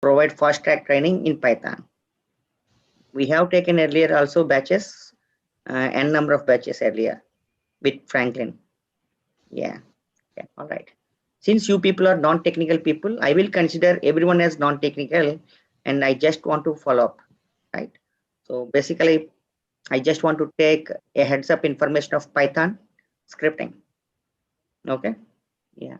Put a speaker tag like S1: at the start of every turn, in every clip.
S1: provide fast track training in Python. We have taken earlier also batches, n number of batches earlier with Franklin. Yeah. Okay. All right. Since you people are non-technical people, I will consider everyone as non-technical, and I just want to follow up, right? So basically, I just want to take a heads up information of Python scripting. Okay. Yeah.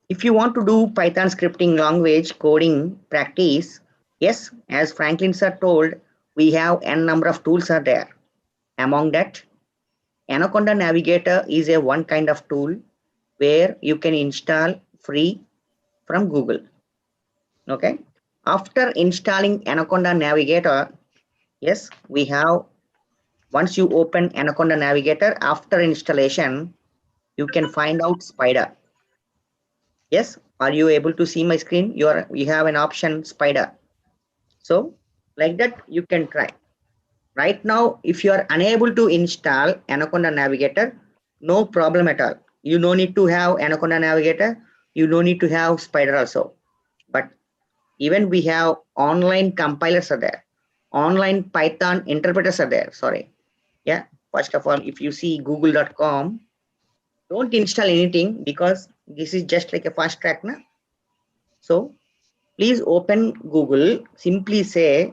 S1: If you want to do Python scripting language coding practice, yes, as Franklin sir told, we have n number of tools are there. Among that, Anaconda Navigator is a one kind of tool where you can install free from Google. Okay. After installing Anaconda Navigator, yes, we have, once you open Anaconda Navigator, after installation, you can find out Spider. Yes, are you able to see my screen? You have an option Spider. So like that you can try. Right now, if you are unable to install Anaconda Navigator, no problem at all. You no need to have Anaconda Navigator. You no need to have Spider also. But even we have online compilers are there. Online Python interpreters are there. Sorry. Yeah. First of all, if you see google.com, don't install anything because this is just like a fast track now. So please open Google, simply say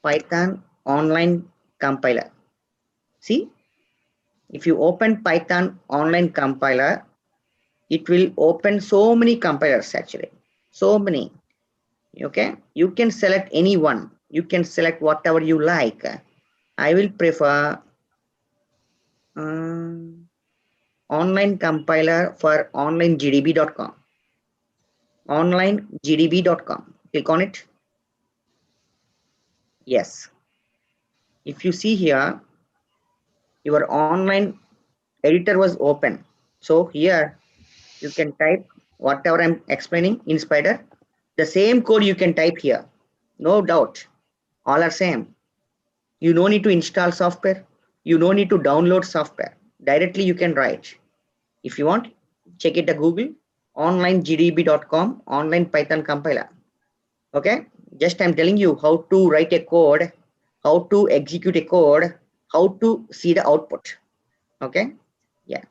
S1: Python online compiler. See, if you open Python online compiler, it will open so many compilers actually. So many. Okay, you can select any one. You can select whatever you like. I will prefer online compiler for onlinegdb.com. Onlinegdb.com. Click on it. Yes. If you see here, your online editor was open. So here you can type whatever I'm explaining in Spider. The same code you can type here. No doubt. All are same. You no need to install software. You no need to download software. Directly you can write. If you want, check it at Google, onlinegdb.com, online Python compiler. Okay. Just I'm telling you how to write a code, how to execute a code, how to see the output. Okay. Yeah.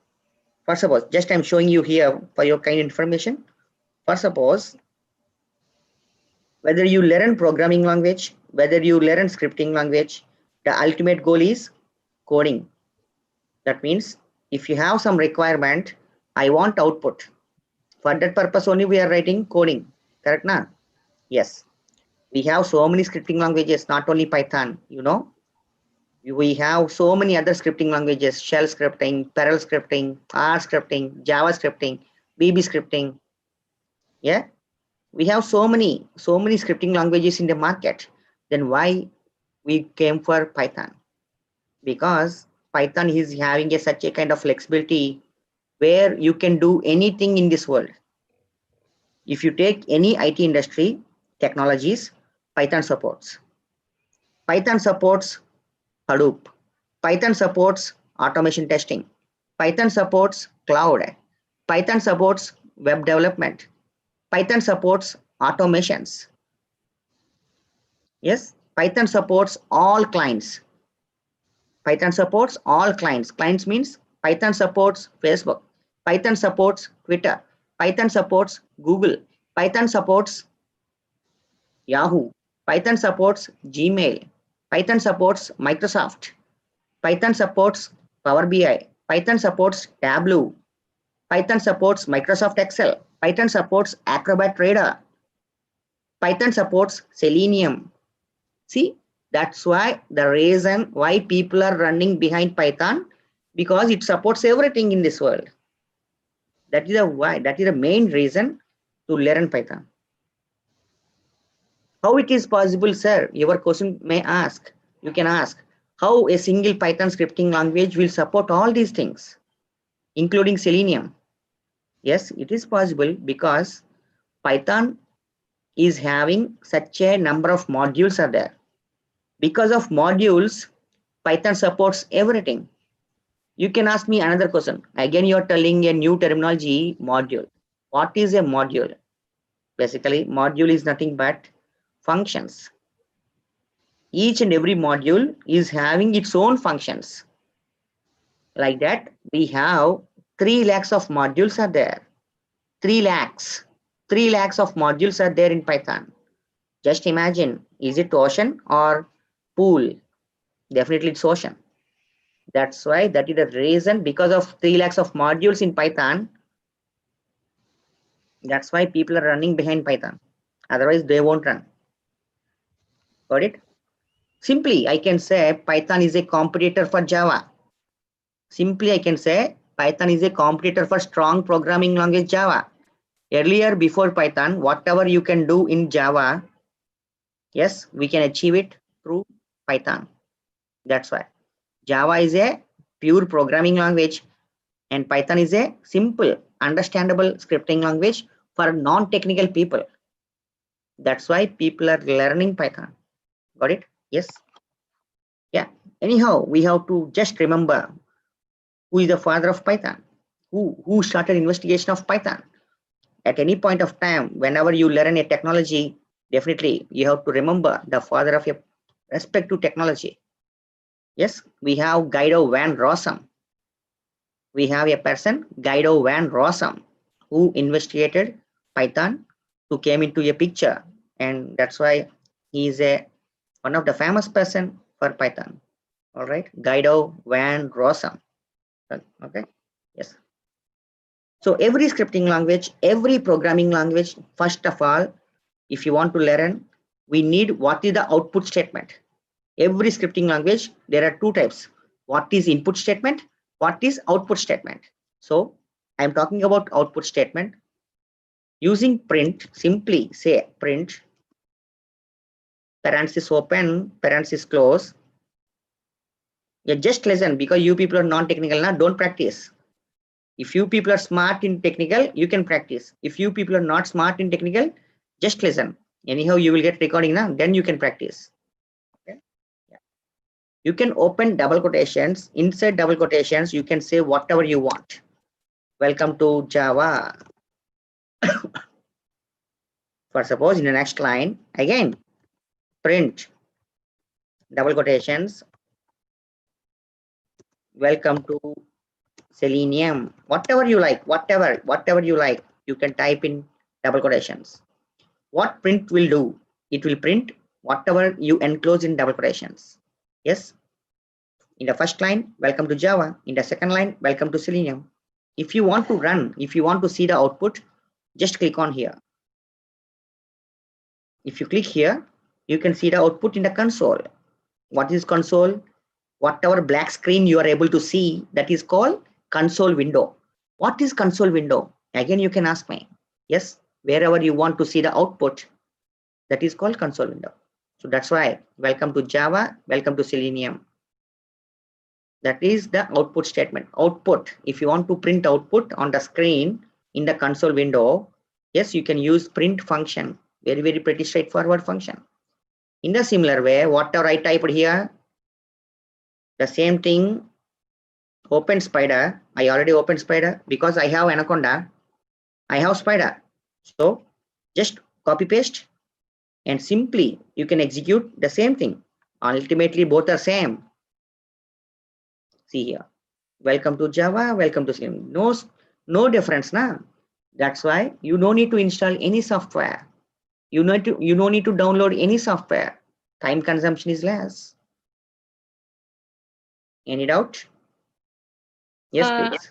S1: First suppose, just I'm showing you here for your kind information. First suppose, whether you learn programming language, whether you learn scripting language, the ultimate goal is coding. That means if you have some requirement, I want output. For that purpose only we are writing coding. Correct na? Yes. We have so many scripting languages, not only Python, you know. We have so many other scripting languages, shell scripting, Perl scripting, R scripting, Java scripting, BB scripting. Yeah. We have so many scripting languages in the market. Then why we came for Python? Because Python is having such a kind of flexibility where you can do anything in this world. If you take any IT industry technologies, Python supports. Python supports Hadoop. Python supports automation testing. Python supports cloud. Python supports web development. Python supports automations. Yes, Python supports all clients. Python supports all clients. Clients means Python supports Facebook. Python supports Twitter. Python supports Google. Python supports Yahoo. Python supports Gmail. Python supports Microsoft. Python supports Power BI. Python supports Tableau. Python supports Microsoft Excel. Python supports Acrobat Reader. Python supports Selenium. See, that's why the reason why people are running behind Python, because it supports everything in this world. That is the why. That is the main reason to learn Python. How it is possible, sir? Your question may ask. You can ask how a single Python scripting language will support all these things, including Selenium. Yes, it is possible because Python is having such a number of modules are there. Because of modules, Python supports everything. You can ask me another question. Again, you're telling a new terminology module. What is a module? Basically, module is nothing but functions. Each and every module is having its own functions. Like that, we have 3 lakhs of modules are there. 3 lakhs. 3 lakhs of modules are there in Python. Just imagine, is it ocean or pool? Definitely it's ocean. That's why that is the reason, because of 3 lakhs of modules in Python. That's why people are running behind Python. Otherwise, they won't run. Got it? Simply, I can say Python is a competitor for Java. Simply, I can say Python is a competitor for strong programming language Java. Earlier, before Python, whatever you can do in Java, yes, we can achieve it through Python. That's why Java is a pure programming language and Python is a simple, understandable scripting language for non-technical people. That's why people are learning Python. Got it? Yes. Yeah. Anyhow, we have to just remember who is the father of Python, who started investigation of Python. At any point of time, whenever you learn a technology, definitely you have to remember the father of your respective technology. Yes, we have Guido van Rossum. We have a person, Guido van Rossum, who investigated Python, who came into a picture, and that's why he is one of the famous person for Python. All right, Guido van Rossum. Okay, yes. So every scripting language, every programming language, first of all, if you want to learn, we need what is the output statement. Every scripting language, there are 2 types. What is input statement? What is output statement? So I'm talking about output statement. Using print, simply say print, parenthesis open, parenthesis close. Yeah, just listen, because you people are non-technical now, don't practice. If you people are smart in technical, you can practice. If you people are not smart in technical, just listen. Anyhow, you will get recording now, then you can practice. Okay. Yeah. You can open double quotations. Inside double quotations, you can say whatever you want. Welcome to Java. For suppose in the next line, again, print double quotations. Welcome to Selenium. Whatever you like, whatever you like, you can type in double quotations. What print will do? It will print whatever you enclose in double quotations. Yes. In the first line, welcome to Java. In the second line, welcome to Selenium. If you want to run, if you want to see the output, just click on here. If you click here, you can see the output in the console. What is console? Whatever black screen you are able to see, that is called console window. What is console window? Again, you can ask me. Yes, wherever you want to see the output, that is called console window. So that's why welcome to Java, welcome to Selenium. That is the output statement. Output, if you want to print output on the screen in the console window, yes, you can use print function. Very pretty straightforward function. In the similar way, whatever I typed here, the same thing, open spider. I already opened spider because I have anaconda. I have spider. So just copy paste and simply you can execute the same thing. Ultimately, both are same. See here. Welcome to Java, welcome to Selenium. No difference now. That's why you don't need to install any software. You don't need to download any software. Time consumption is less. Any doubt? Yes, please.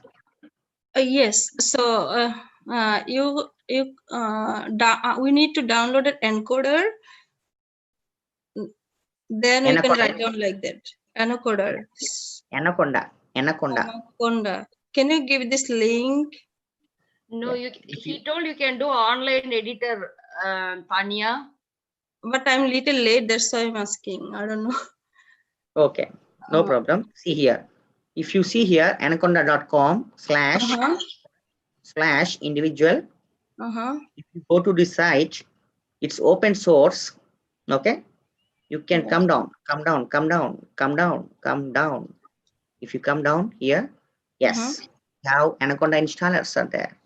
S2: Yes. So we need to download an encoder. Then we can write down like that. Anaconda. Anaconda. Can you give this link?
S3: No, he told you can do online editor, Tanya.
S2: But I'm little late, that's why I'm asking. I don't know.
S1: Okay, no problem. See here. If you see here, anaconda.com / individual. If you go to this site, it's open source. Okay. You can come down. If you come down here, yes, now Anaconda installers are there.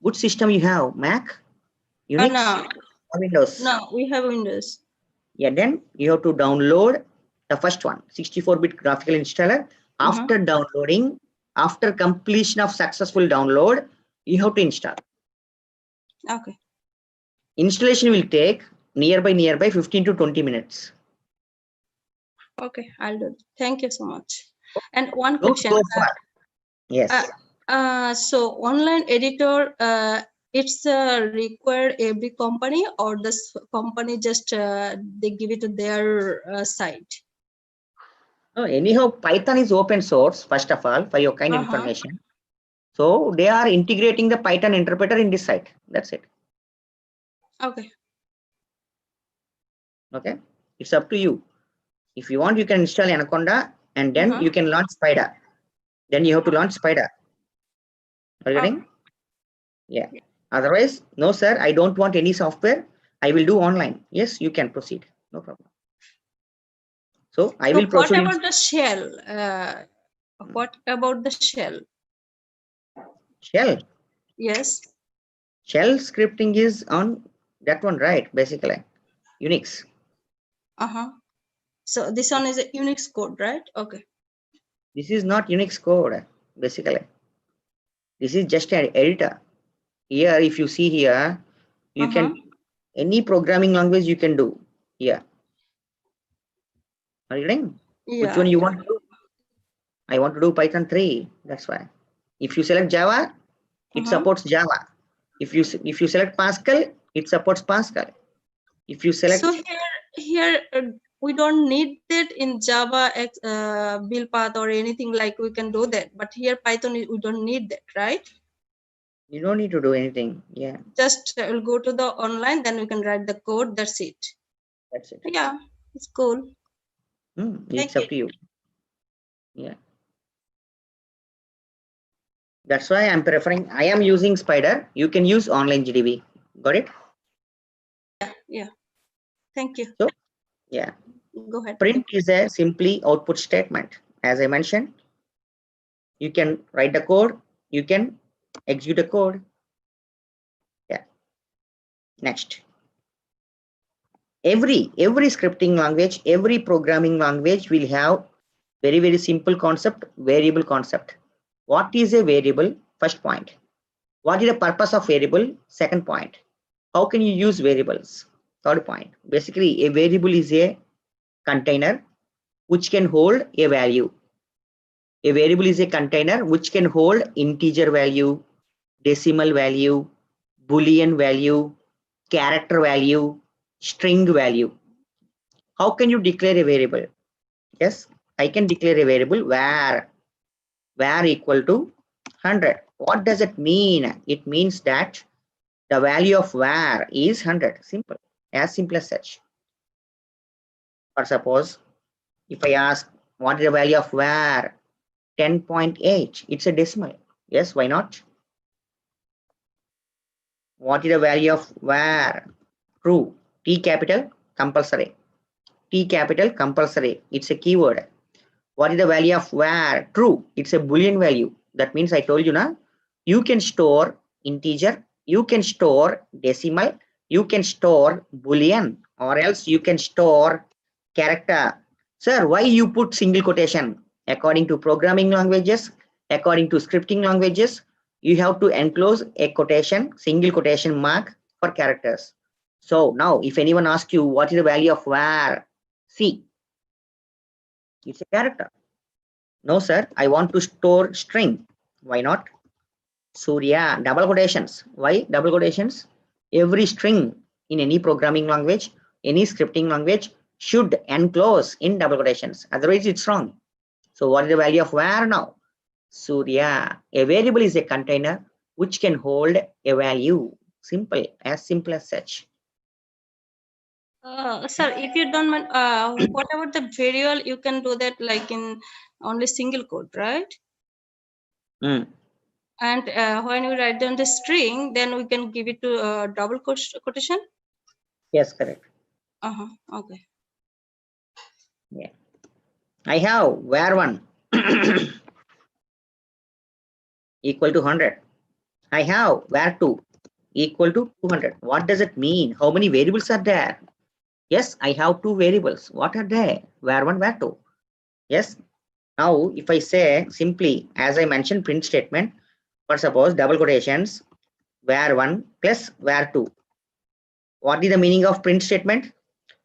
S1: Which system you have? Mac, Unix,
S2: No,
S1: or Windows?
S2: no, we have Windows.
S1: Yeah, then you have to download the first one, 64-bit graphical installer. After downloading, after completion of successful download, you have to install.
S2: Okay.
S1: Installation will take nearby 15 to 20 minutes.
S2: Okay, I'll do it. Thank you so much. And one
S1: Don't
S2: question.
S1: go far. Yes.
S2: So online editor, it's required every company, or this company just they give it to their site?
S1: No, anyhow, Python is open source, first of all, for your kind information. So they are integrating the Python interpreter in this site. That's it.
S2: Okay.
S1: Okay. It's up to you. If you want, you can install Anaconda and then you can launch Spider. Then you have to launch Spider. Are you getting? Yeah. Otherwise, no, sir, I don't want any software. I will do online. Yes, you can proceed. No problem. So I will
S2: What
S1: proceed.
S2: about the shell? What about the shell?
S1: Shell.
S2: Yes.
S1: Shell scripting is on that one, right? Basically, Unix.
S2: So this one is a Unix code, right? Okay.
S1: This is not Unix code, basically. This is just an editor. Here, if you see here, you can, any programming language you can do here. Are you getting?
S2: Yeah.
S1: Which one you want to do? I want to do Python 3. That's why. If you select Java, it supports Java. If you select Pascal, it supports Pascal. If you select,
S2: so here we don't need that in Java build path or anything, like we can do that, but here Python we don't need that, right?
S1: you don't need to do anything. Yeah,
S2: just we'll go to the online, then we can write the code. That's it.
S1: that's it.
S2: Yeah, it's cool.
S1: It's up to you. Yeah, that's why I'm preferring. I am using Spider. You can use online GDB. Got it?
S2: Yeah. Thank you.
S1: So yeah,
S2: go ahead.
S1: print is a simply output statement. As I mentioned, you can write the code, you can execute the code. Yeah. Next, every scripting language, every programming language will have very simple concept, variable concept. What is a variable? First point. What is the purpose of variable? Second point. How can you use variables? Third point. Basically, a variable is a container which can hold a value. A variable is a container which can hold integer value, decimal value, Boolean value, character value, string value. How can you declare a variable? Yes, I can declare a variable var equal to 100. What does it mean? It means that the value of var is 100. Simple, as simple as such. Or suppose if I ask what is the value of var 10.8, it's a decimal. Yes, why not? What is the value of var true? T capital compulsory. T capital compulsory. It's a keyword. What is the value of var true? It's a Boolean value. That means I told you now, you can store integer, you can store decimal, you can store Boolean, or else you can store character. Sir, why you put single quotation? According to programming languages, according to scripting languages, you have to enclose a quotation, single quotation mark for characters. So now if anyone asks you what is the value of var C, it's a character. No, sir, I want to store string. Why not? Surya, double quotations. Why double quotations? Every string in any programming language, any scripting language should enclose in double quotations. Otherwise, it's wrong. So what is the value of var now? Surya, a variable is a container which can hold a value. Simple as such.
S2: Sir, if you don't mind, what about the variable? You can do that like in only single quote, right? And when we write down the string, then we can give it to double quotation.
S1: Yes, correct.
S2: Okay.
S1: Yeah, I have var1 equal to 100. I have var2 equal to 200. What does it mean? How many variables are there? Yes, I have two variables. What are they? var1, var2. Yes. Now, if I say simply, as I mentioned, print statement, for suppose double quotations, var1 plus var2. What is the meaning of print statement?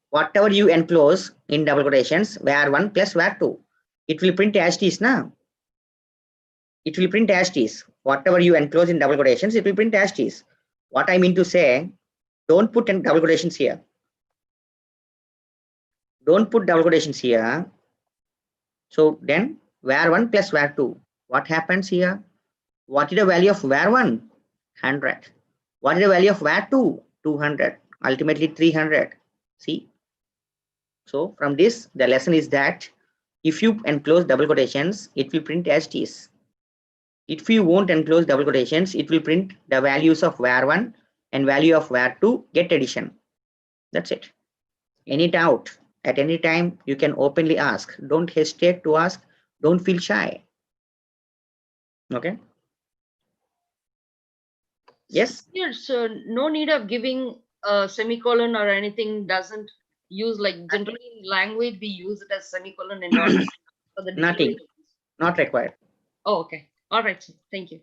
S1: Whatever you enclose in double quotations, var1 plus var2, it will print as it is now. It will print as it is. Whatever you enclose in double quotations, it will print as it is. What I mean to say, don't put in double quotations here. Don't put double quotations here. So then var1 plus var2. What happens here? What is the value of var1? 100. What is the value of var2? 200. Ultimately 300. See? So from this, the lesson is that if you enclose double quotations, it will print as it is. If you won't enclose double quotations, it will print the values of var1 and value of var2, get addition. That's it. Any doubt at any time, you can openly ask. Don't hesitate to ask. Don't feel shy. Okay. Yes.
S3: Yes, so no need of giving a semicolon or anything. Doesn't use, like, generally in language we use it as semicolon and not for the
S1: Nothing.
S3: declaration.
S1: Not required.
S3: Oh, okay. All right, sir. Thank you.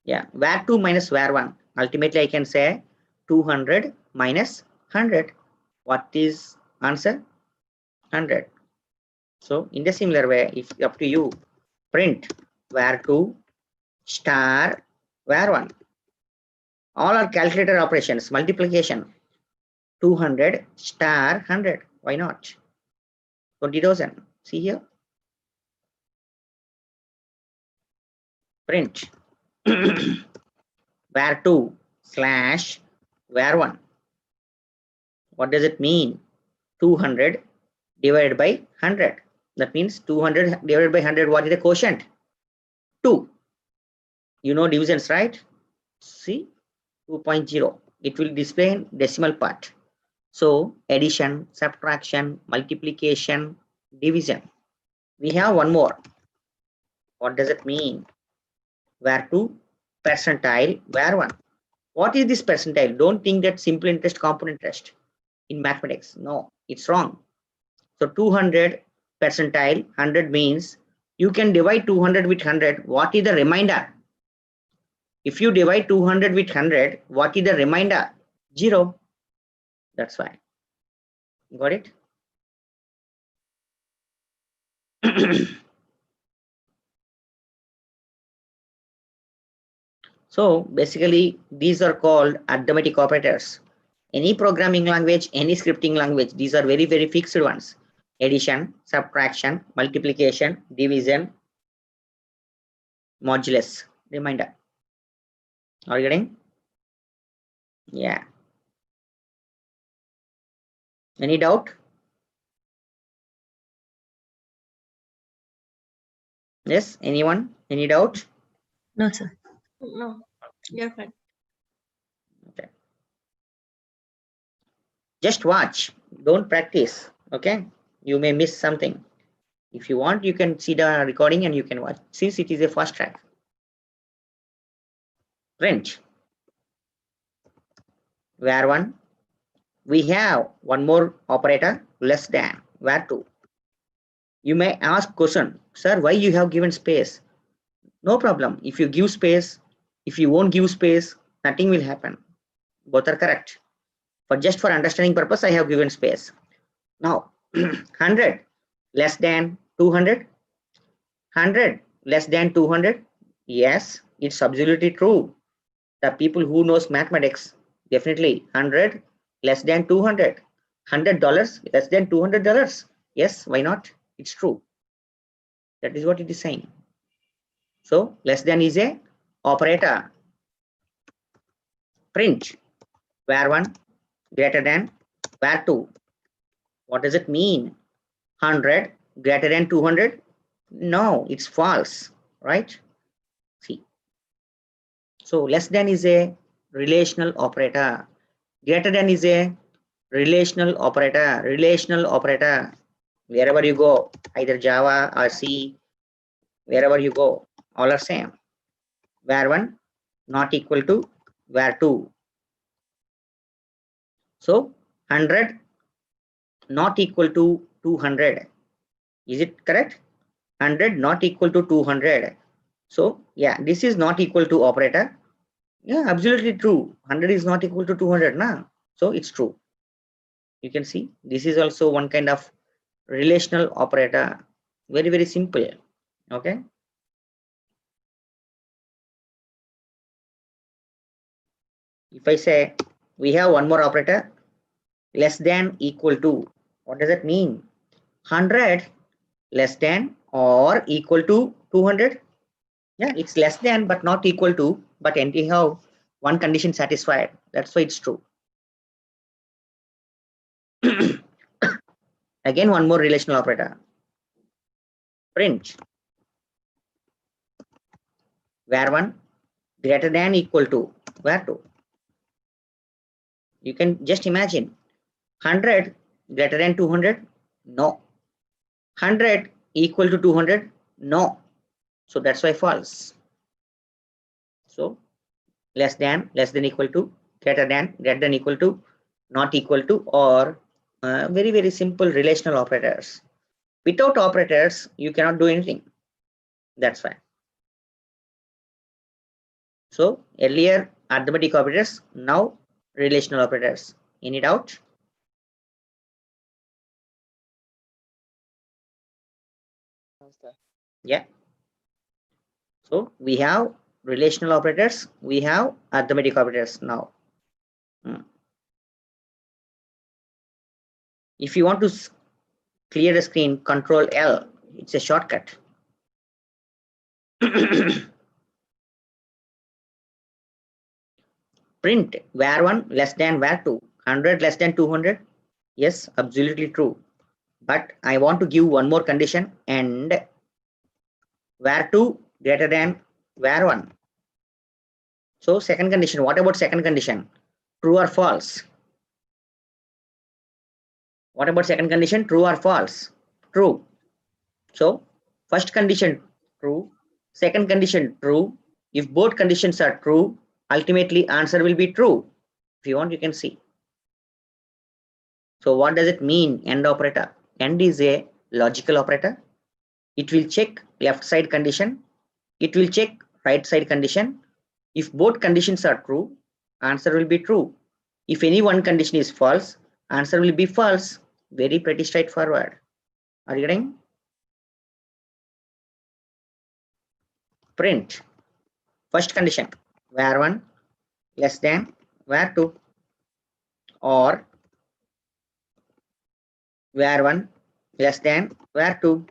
S1: Yeah. var2 minus var1. Ultimately, I can say 200 minus 100. What is answer? 100. So in the similar way, if up to you, print var2 star var1. All are calculator operations, multiplication. 200 star 100. Why not? 20,000. See here. Print var2 slash var1. What does it mean? 200 divided by 100. That means 200 divided by 100. What is the quotient? 2. You know divisions, right? See, 2.0. It will display in decimal part. So addition, subtraction, multiplication, division. We have one more. What does it mean? var2 percentile var1. What is this percentile? Don't think that simple interest, compound interest in mathematics. No, it's wrong. So 200 percentile 100 means you can divide 200 with 100. What is the remainder? If you divide 200 with 100, what is the remainder? 0. That's why. Got it? So basically, these are called arithmetic operators. Any programming language, any scripting language, these are very, very fixed ones. Addition, subtraction, multiplication, division, modulus, remainder. Are you getting? Yeah. Any doubt? Yes, anyone? Any doubt?
S4: No, sir.
S2: No, you're fine.
S1: Okay. Just watch, don't practice. Okay, you may miss something. If you want, you can see the recording and you can watch, since it is a fast track. Print var1. We have one more operator, less than var2. You may ask question, sir, why you have given space? No problem. If you give space, if you won't give space, nothing will happen. Both are correct. For just for understanding purpose, I have given space. Now 100 less than 200. 100 less than 200. Yes, it's absolutely true. The people who knows mathematics, definitely 100 less than 200. $100 less than $200. Yes, why not? It's true. That is what it is saying. So less than is a operator. Print var1 greater than var2. What does it mean? 100 greater than 200? No, it's false, right? See. So less than is a relational operator. Greater than is a relational operator. Relational operator. Wherever you go, either Java or C, wherever you go, all are same. var1 not equal to where2. So 100 not equal to 200. Is it correct? 100 not equal to 200. So yeah, this is not equal to operator. Yeah, absolutely true. 100 is not equal to 200 now. So it's true. You can see this is also one kind of relational operator. Very, very simple. Okay. If I say we have one more operator, less than equal to, what does that mean? 100 less than or equal to 200. Yeah, it's less than but not equal to, but anyhow one condition satisfied. That's why it's true. Again, one more relational operator. Print var1 greater than equal to var2. You can just imagine 100 greater than 200. No. 100 equal to 200. No. So that's why false. So less than equal to, greater than equal to, not equal to, or very, very simple relational operators. Without operators you cannot do anything. That's why. So earlier arithmetic operators, now relational operators. Any doubt? Yeah. So we have relational operators, we have arithmetic operators now. If you want to clear the screen, Control L, it's a shortcut. Print var1 less than var2, 100 less than 200. Yes, absolutely true. But I want to give one more condition, and var2 greater than var1. So second condition, what about second condition? True or false? What about second condition? True or false? True. So first condition true, second condition true. If both conditions are true, ultimately answer will be true. If you want, you can see. So what does it mean, AND operator? AND is a logical operator. It will check left side condition. It will check right side condition. If both conditions are true, answer will be true. If any one condition is false, answer will be false. Very pretty straightforward. Are you getting? Print first condition var1 less than var2, or var1 less than var2.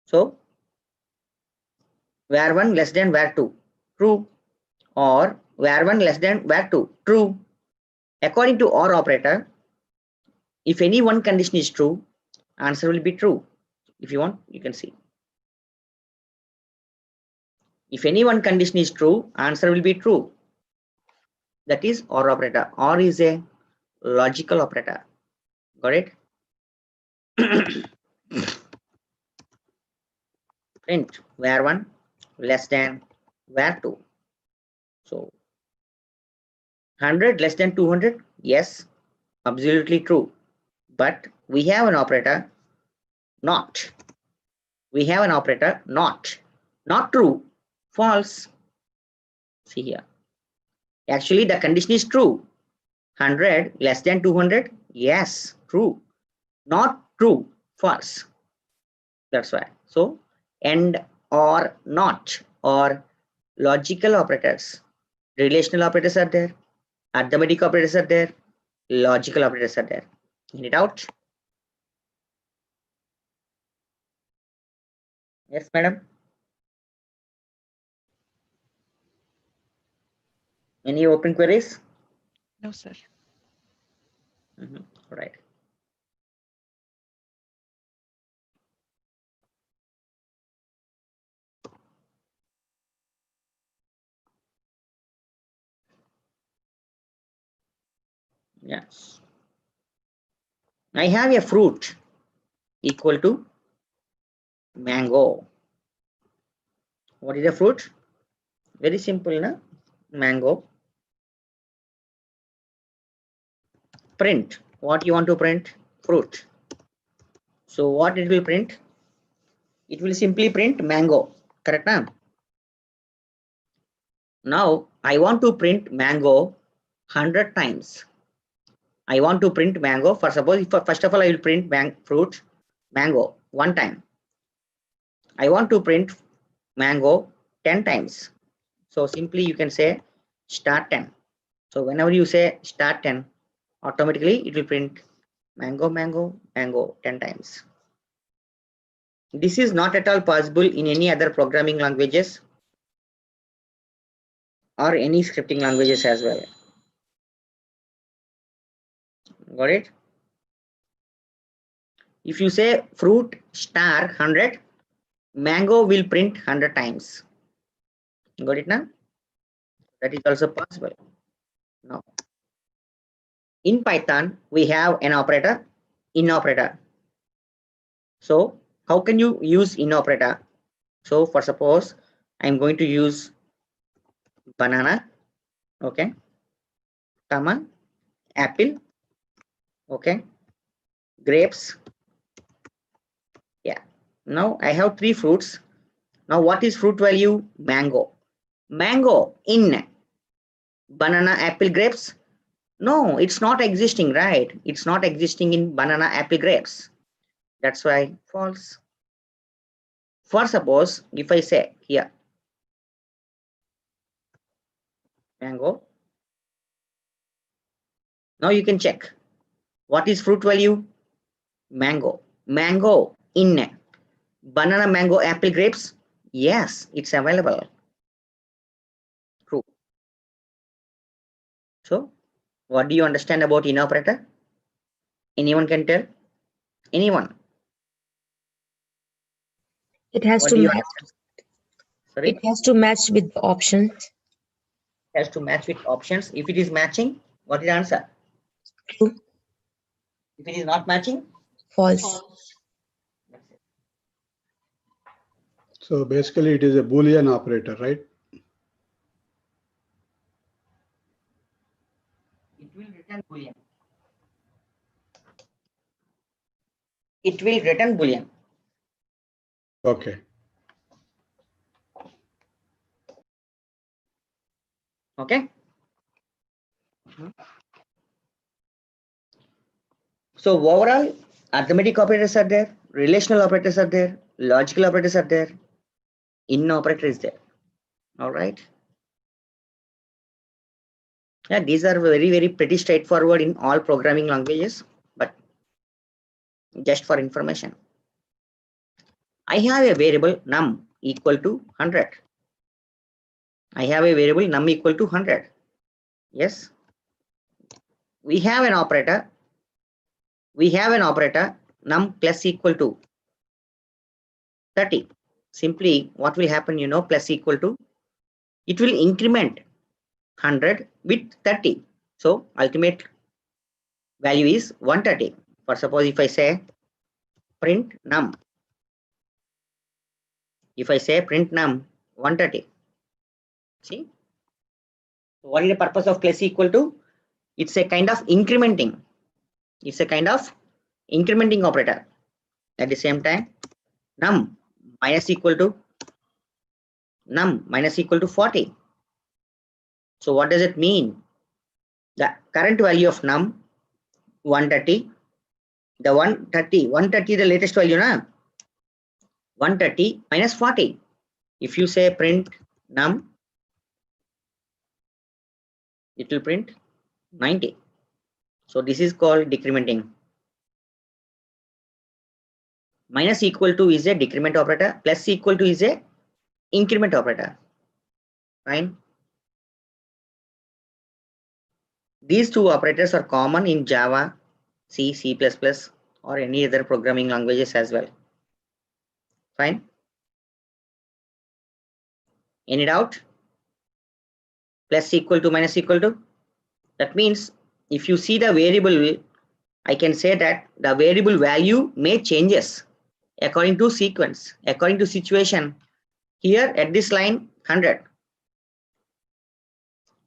S1: So var1 less than var2 true, or var1 less than var2 true. According to OR operator, if any one condition is true, answer will be true. If you want, you can see. If any one condition is true, answer will be true. That is OR operator. OR is a logical operator. Got it? Print var1 less than var2. So 100 less than 200. Yes, absolutely true. But we have an operator not. We have an operator not. Not true. False. See here. Actually, the condition is true. 100 less than 200. Yes, true. Not true. False. That's why. So AND or not, or logical operators. Relational operators are there. Arithmetic operators are there. Logical operators are there. Any doubt? Yes, madam. Any open queries?
S4: No, sir.
S1: All right. Yes. I have a fruit equal to mango. What is a fruit? Very simple, na? Mango. Print. What you want to print? Fruit. So what it will print? It will simply print mango. Correct, na? Now I want to print mango 100 times. I want to print mango. For suppose, first of all, I will print fruit mango 1 time. I want to print mango 10 times. So simply you can say start 10. So whenever you say start 10, automatically it will print mango, mango, mango 10 times. This is not at all possible in any other programming languages or any scripting languages as well. Got it? If you say fruit star 100, mango will print 100 times. Got it now? That is also possible. Now, in Python, we have an operator, in operator. So how can you use in operator? So for suppose I'm going to use banana, okay, comma, apple, okay, grapes. Yeah. Now I have 3 fruits. Now what is fruit value? Mango. Mango in banana, apple, grapes. No, it's not existing, right? It's not existing in banana, apple, grapes. That's why false. For suppose if I say here mango, now you can check what is fruit value? Mango. Mango in banana, mango, apple, grapes. Yes, it's available. True. So what do you understand about in operator? Anyone can tell? Anyone?
S4: It has
S1: What
S4: to
S1: do you
S4: match.
S1: understand? Sorry?
S4: It has to match with the options.
S1: Has to match with options. If it is matching, what is the answer?
S4: True.
S1: If it is not matching,
S4: False.
S5: So basically it is a Boolean operator, right?
S1: it will return Boolean. It will return Boolean.
S5: Okay.
S1: Okay. So overall, arithmetic operators are there, relational operators are there, logical operators are there, in operator is there. All right. Yeah, these are very pretty straightforward in all programming languages, but just for information. I have a variable num equal to 100. I have a variable num equal to 100. Yes. We have an operator. We have an operator num plus equal to 30. Simply what will happen, you know, plus equal to, it will increment 100 with 30. So ultimate value is 130. For suppose if I say print num, if I say print num 130, see, so what is the purpose of plus equal to? It's a kind of incrementing. It's a kind of incrementing operator. At the same time, num minus equal to 40. So what does it mean? The current value of num 130, the 130 the latest value, na? 130 minus 40. If you say print num, it will print 90. So this is called decrementing. Minus equal to is a decrement operator, plus equal to is a increment operator. Fine. These two operators are common in Java, C, C++, or any other programming languages as well. Fine. Any doubt? Plus equal to minus equal to? That means if you see the variable, I can say that the variable value may changes according to sequence, according to situation. Here at this line 100,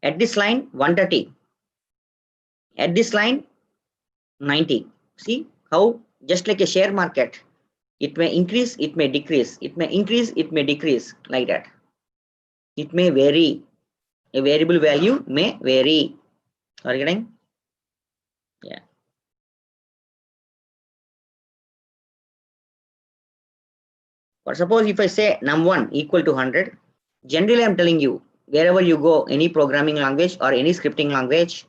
S1: At this line 130. At this line 90. See how just like a share market, it may increase, it may decrease, it may increase, it may decrease, like that. It may vary. A variable value may vary. Are you getting? Yeah. For suppose if I say num1 equal to 100, generally I'm telling you, wherever you go, any programming language or any scripting language,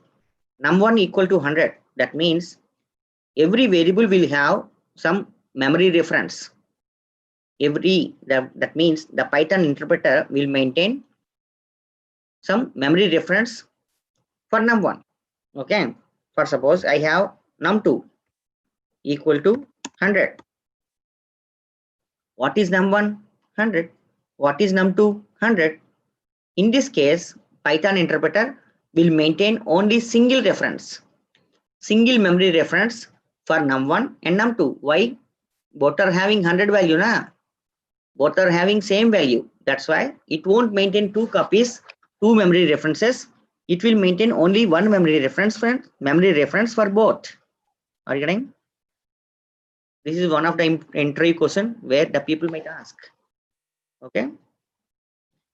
S1: num1 equal to 100. That means every variable will have some memory reference. That means the Python interpreter will maintain some memory reference for num1. Okay. For suppose I have num2 equal to 100. What is num1? 100. What is num2? 100. In this case, Python interpreter will maintain only single reference, single memory reference for num1 and num2. Why? Both are having 100 value, na? Both are having same value. That's why it won't maintain two copies, two memory references. It will maintain only one memory reference for both. Are you getting? This is one of the interview question where the people might ask. Okay.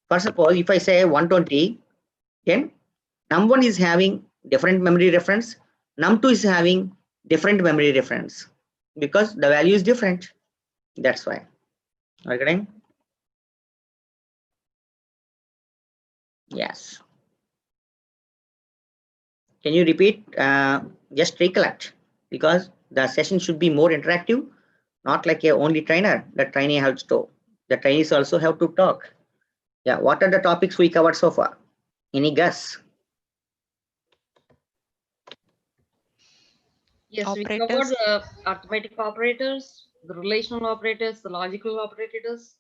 S1: For suppose if I say 120, then num1 is having different memory reference, num2 is having different memory reference because the value is different. That's why. Are you getting? Yes. Can you repeat? Just recollect, because the session should be more interactive, not like a only trainer. The trainee has to. The trainees also have to talk. Yeah. What are the topics we covered so far? Any guess?
S3: Yes, we
S6: Operators.
S3: covered the arithmetic operators, the relational operators, the logical operators,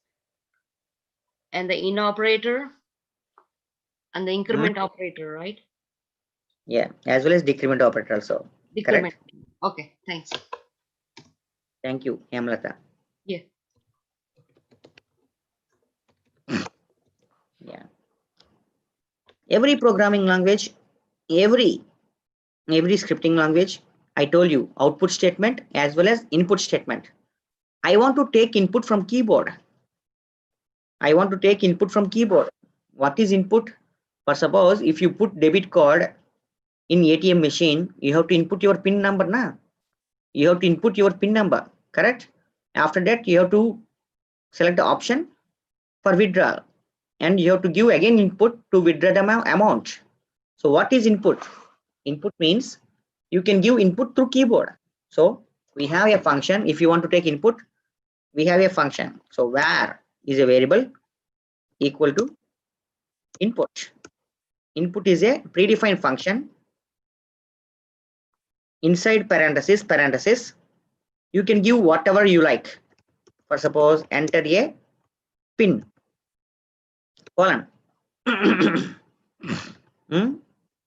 S3: and the in operator, and the increment operator, right?
S1: Yeah, as well as decrement operator also.
S3: Decrement.
S1: Correct.
S3: Okay, thanks.
S1: Thank you, Hemlata.
S3: Yeah.
S1: Yeah. Every programming language, every scripting language, I told you output statement as well as input statement. I want to take input from keyboard. What is input? For suppose if you put debit card in ATM machine, you have to input your PIN number, na? You have to input your PIN number, correct? After that, you have to select the option for withdrawal, and you have to give again input to withdraw the amount. So what is input? Input means you can give input through keyboard. So we have a function. If you want to take input, we have a function. So var is a variable equal to input. Input is a predefined function. Inside parenthesis, you can give whatever you like. For suppose enter a PIN colon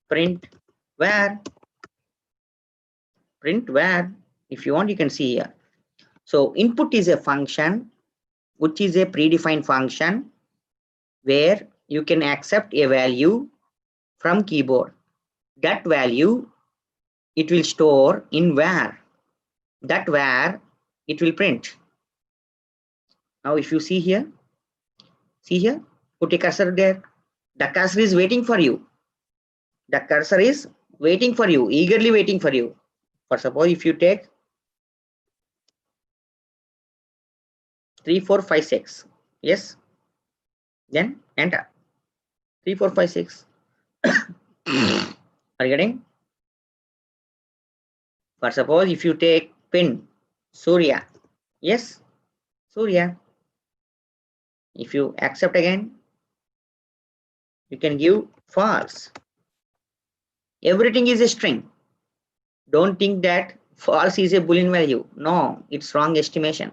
S1: print var. If you want, you can see here. So input is a function which is a predefined function where you can accept a value from keyboard. That value it will store in var. That var it will print. Now if you see here, put a cursor there. The cursor is waiting for you. The cursor is waiting for you, eagerly waiting for you. For suppose if you take 3, 4, 5, 6, yes, then enter 3, 4, 5, 6. Are you getting? For suppose if you take pin Surya, yes, Surya. If you accept again, you can give false. Everything is a string. Don't think that false is a Boolean value. No, it's wrong estimation.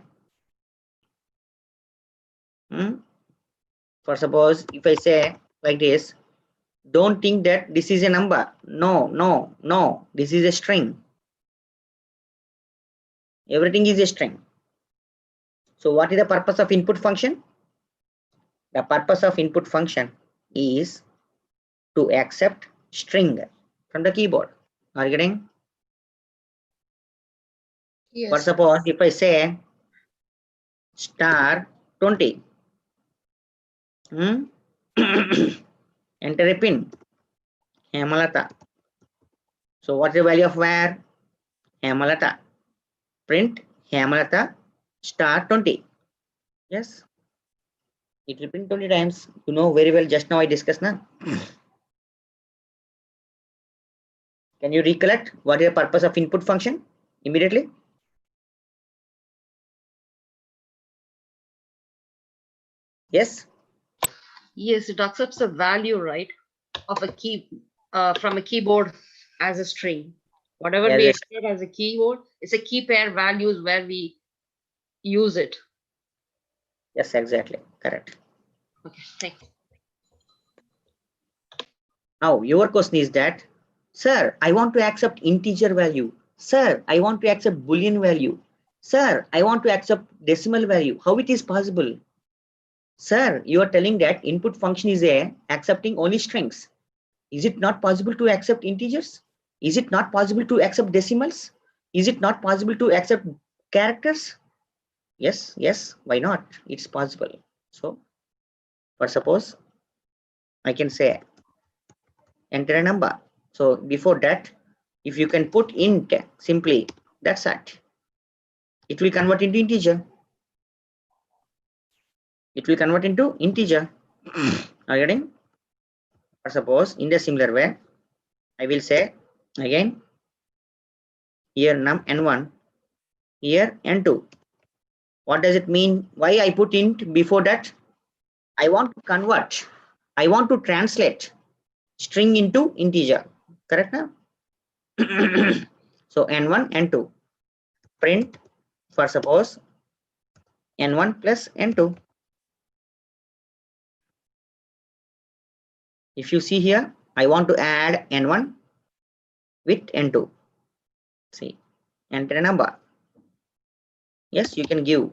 S1: For suppose if I say like this, don't think that this is a number. No, this is a string. Everything is a string. So what is the purpose of input function? The purpose of input function is to accept string from the keyboard. Are you getting? For
S2: Yes.
S1: suppose if I say star 20, enter a pin, Hemalata. So what's the value of where? Hemalata. Print Hemalata star 20. Yes, it will print 20 times. You know very well, just now I discussed now. Can you recollect what is the purpose of input function immediately? Yes.
S3: Yes, it accepts the value, right, of a key from a keyboard as a string. Whatever we
S1: Yes.
S3: enter as a keyword, it's a key pair values where we use it.
S1: Yes, exactly. Correct.
S3: Okay, thanks.
S1: Now your question is that, sir, I want to accept integer value. Sir, I want to accept Boolean value. Sir, I want to accept decimal value. How it is possible? Sir, you are telling that input function is accepting only strings. Is it not possible to accept integers? Is it not possible to accept decimals? Is it not possible to accept characters? Yes, yes, why not? It's possible. So, for suppose I can say enter a number. So before that, if you can put int simply, that's it. It will convert into integer. It will convert into integer. Are you getting? For suppose in the similar way, I will say again here num n1, here n2. What does it mean? Why I put int before that? I want to convert. I want to translate string into integer. Correct now? So n1, n2. Print for suppose n1 plus n2. If you see here, I want to add n1 with n2. See, enter a number. Yes, you can give.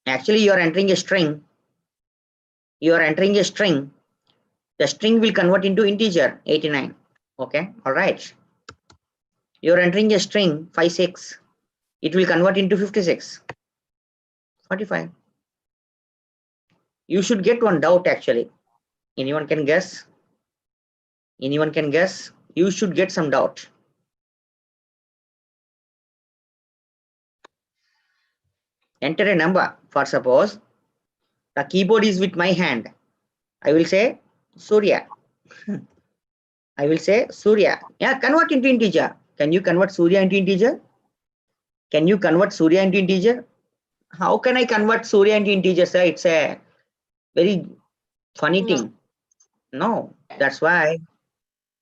S1: Actually, you are entering a string. You are entering a string. The string will convert into integer 89. Okay, all right. You are entering a string 56. It will convert into 56. 45. You should get one doubt actually. Anyone can guess? Anyone can guess? You should get some doubt. Enter a number. For suppose the keyboard is with my hand. I will say Surya. I will say Surya. Yeah, convert into integer. Can you convert Surya into integer? Can you convert Surya into integer? How can I convert Surya into integer, sir? It's a very funny
S2: No.
S1: thing. No, that's why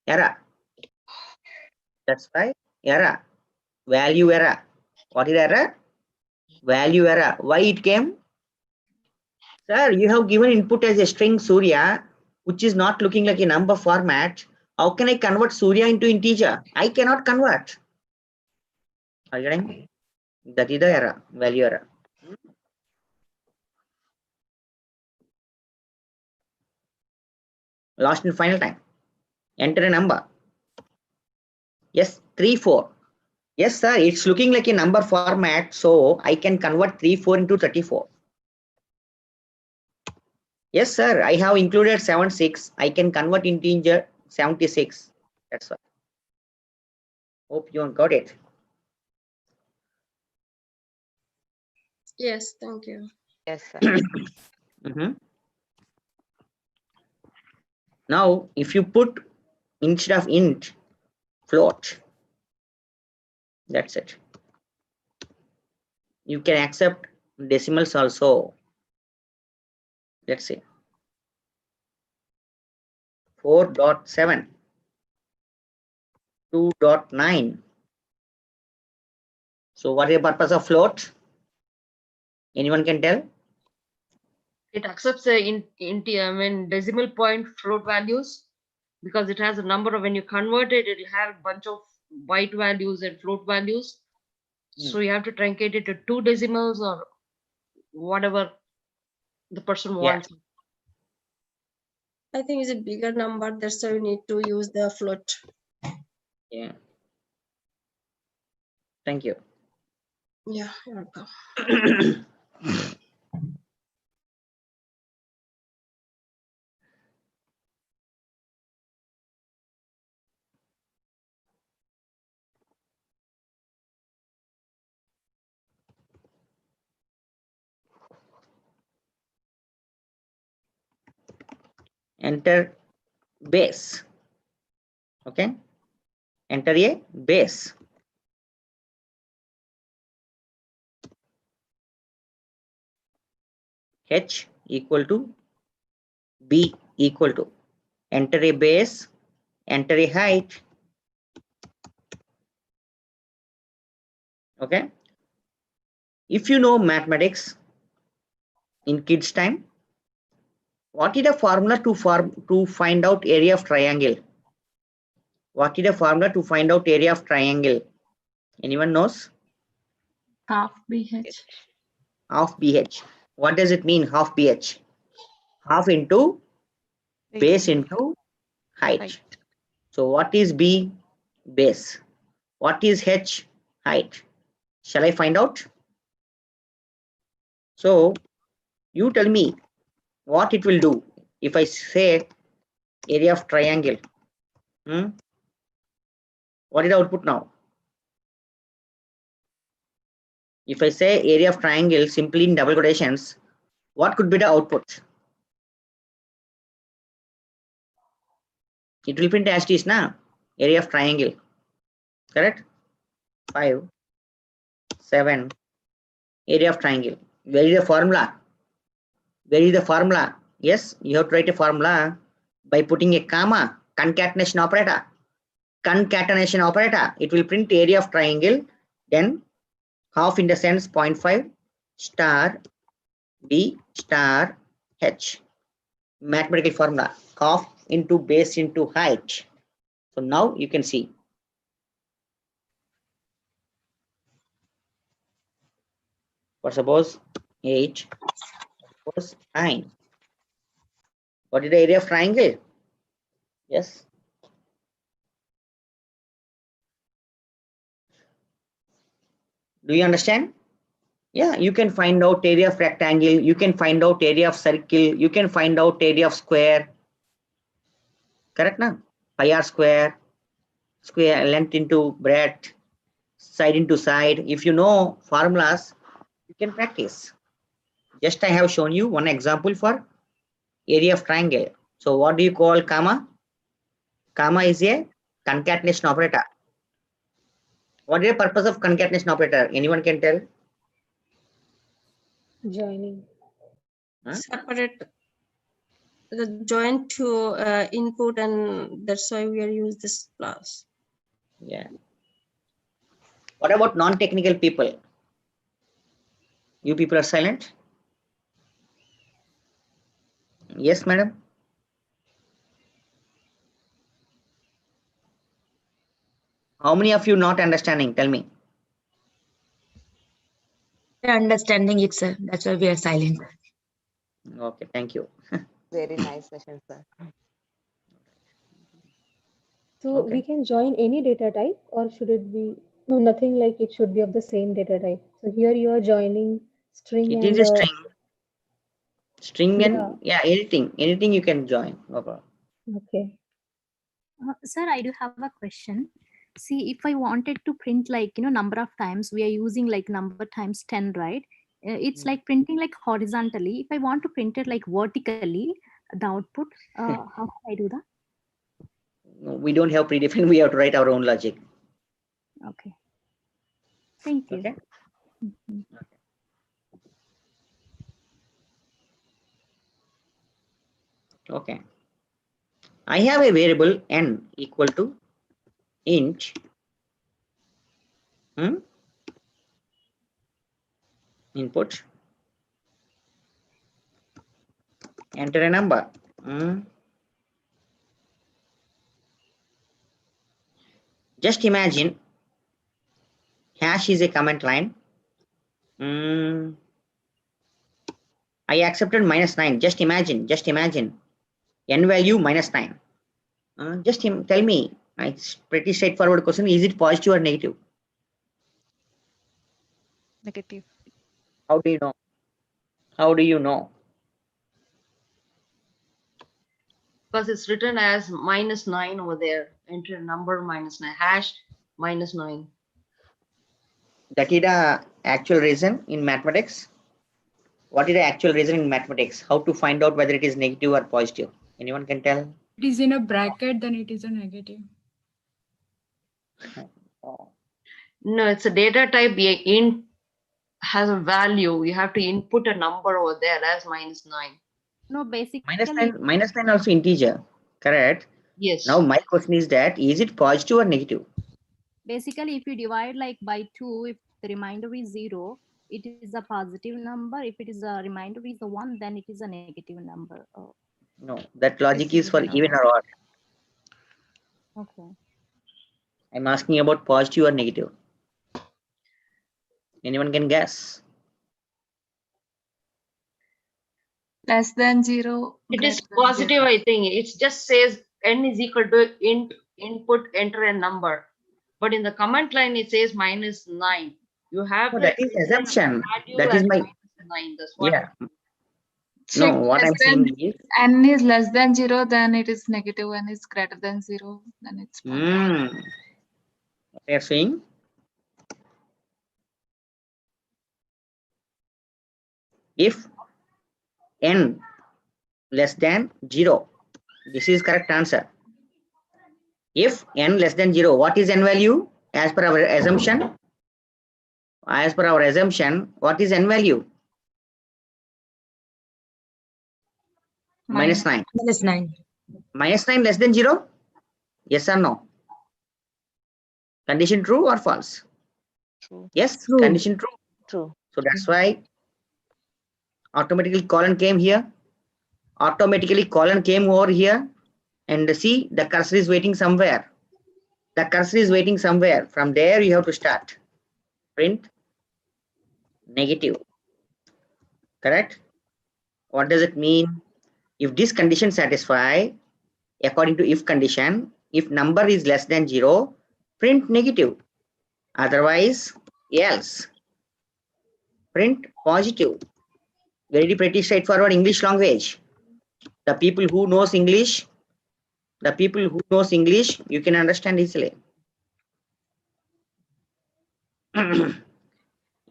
S1: error. That's why error. Value error. What is error? Value error. Why it came? Sir, you have given input as a string Surya, which is not looking like a number format. How can I convert Surya into integer? I cannot convert. Are you getting? That is the error, value error. Last and final time. Enter a number. Yes, 3, 4. Yes, sir, it's looking like a number format, so I can convert 3, 4 into 34. Yes, sir, I have included 7, 6. I can convert integer 76. That's why. Hope you got it.
S2: Yes, thank you.
S6: Yes, sir.
S1: Now, if you put instead of int, float, that's it. You can accept decimals also. Let's say 4.7, 2.9. So what is the purpose of float? Anyone can tell?
S3: It accepts the decimal point float values because it has a number of, when you convert it, it'll have a bunch of byte values and float values. So you have to truncate it to 2 decimals or whatever the person wants.
S2: I think it's a bigger number. That's why we need to use the float.
S1: Yeah. Thank you.
S2: Yeah, you're welcome.
S1: Enter base. Okay. Enter a base. H equal to B equal to. Enter a base. Enter a height. Okay. If you know mathematics in kids time, what is the formula to find out area of triangle? What is the formula to find out area of triangle? Anyone knows?
S6: Half BH.
S1: Half BH. What does it mean, half BH? Half into base into height. So what is B? Base. What is H? Height. Shall I find out? So you tell me what it will do if I say area of triangle. What is the output now? If I say area of triangle simply in double quotations, what could be the output? It will print as it is now. Area of triangle. Correct? 5, 7. Area of triangle. Where is the formula? Where is the formula? Yes, you have to write a formula by putting a comma, concatenation operator. Concatenation operator. It will print area of triangle. Then half in the sense 0.5 star B star H. Mathematical formula. Half into base into height. So now you can see. For suppose 8, suppose 9. What is the area of triangle? Yes. Do you understand? Yeah, you can find out area of rectangle, you can find out area of circle, you can find out area of square. Correct now? Pi r square, square length into breadth, side into side. If you know formulas, you can practice. Just I have shown you one example for area of triangle. So what do you call comma? Comma is a concatenation operator. What is the purpose of concatenation operator? Anyone can tell?
S7: Joining.
S1: Huh?
S2: Separate the join to input, and that's why we are use this plus.
S1: Yeah. What about non-technical people? You people are silent? Yes, madam. How many of you not understanding? Tell me.
S4: We're understanding it, sir. That's why we are silent.
S1: Okay, thank you.
S8: Very nice session, sir.
S7: So
S1: Okay.
S7: we can join any data type, or should it be no, nothing like it should be of the same data type. So here you are joining string
S1: It
S7: and
S1: is a string. String
S7: yeah,
S1: and yeah, anything you can join. No problem.
S7: okay.
S6: Sir, I do have a question. See, if I wanted to print like, number of times, we are using like number times 10, right? It's like printing like horizontally. If I want to print it like vertically, the output, how can I do that?
S1: No, we don't have predefined. We have to write our own logic.
S6: Okay. Thank you.
S1: Okay.
S6: Mhm.
S1: Okay. I have a variable n equal to int input. Enter a number. Just imagine hash is a comment line. I accepted -9. Just imagine. n value minus 9. Just tell me, it's pretty straightforward question. Is it positive or negative?
S8: Negative.
S1: How do you know? How do you know?
S3: Because it's written as -9 over there. Enter a number -9 hash -9.
S1: That is the actual reason in mathematics. What is the actual reason in mathematics? How to find out whether it is negative or positive? Anyone can tell?
S9: It is in a bracket, then it is a negative.
S1: Oh.
S3: No, it's a data type. Int has a value. You have to input a number over there as -9.
S6: No, basically,
S1: Minus 9 also integer, correct?
S3: Yes.
S1: Now my question is that, is it positive or negative?
S6: basically, if you divide like by 2, if the remainder is 0, it is a positive number. If it is a remainder is a 1, then it is a negative number. Oh,
S1: No, that logic
S9: It's
S1: is for
S9: even
S1: even
S9: or
S1: or odd.
S6: okay.
S1: I'm asking about positive or negative. Anyone can guess?
S10: Less than 0.
S3: It is
S10: greater than
S3: positive,
S10: 0.
S3: I think. It just says n is equal to input, enter a number. But in the comment line, it says -9. You have
S1: No,
S3: to
S1: that is
S3: enter a
S1: assumption.
S3: value
S1: That is
S3: as
S1: my,
S3: -9. That's what.
S1: yeah.
S10: So
S1: No, what
S10: less
S1: I'm
S10: than
S1: saying is,
S10: n is less than 0, then it is negative. N is greater than 0, then it's positive.
S1: what they are saying, if n less than 0, this is correct answer. If n less than 0, what is n value? As per our assumption, what is n value?
S10: Minus.
S1: -9.
S4: -9.
S1: -9 less than 0? Yes or no? Condition true or false?
S8: True.
S1: Yes,
S4: True.
S1: condition true.
S8: True.
S1: So that's why automatically colon came here. Automatically colon came over here. And see, the cursor is waiting somewhere. The cursor is waiting somewhere. From there, you have to start. Print negative. Correct? What does it mean? If this condition satisfy, according to if condition, if number is less than 0, print negative. Otherwise, else. Print positive. Very pretty straightforward English language. The people who knows English, you can understand easily.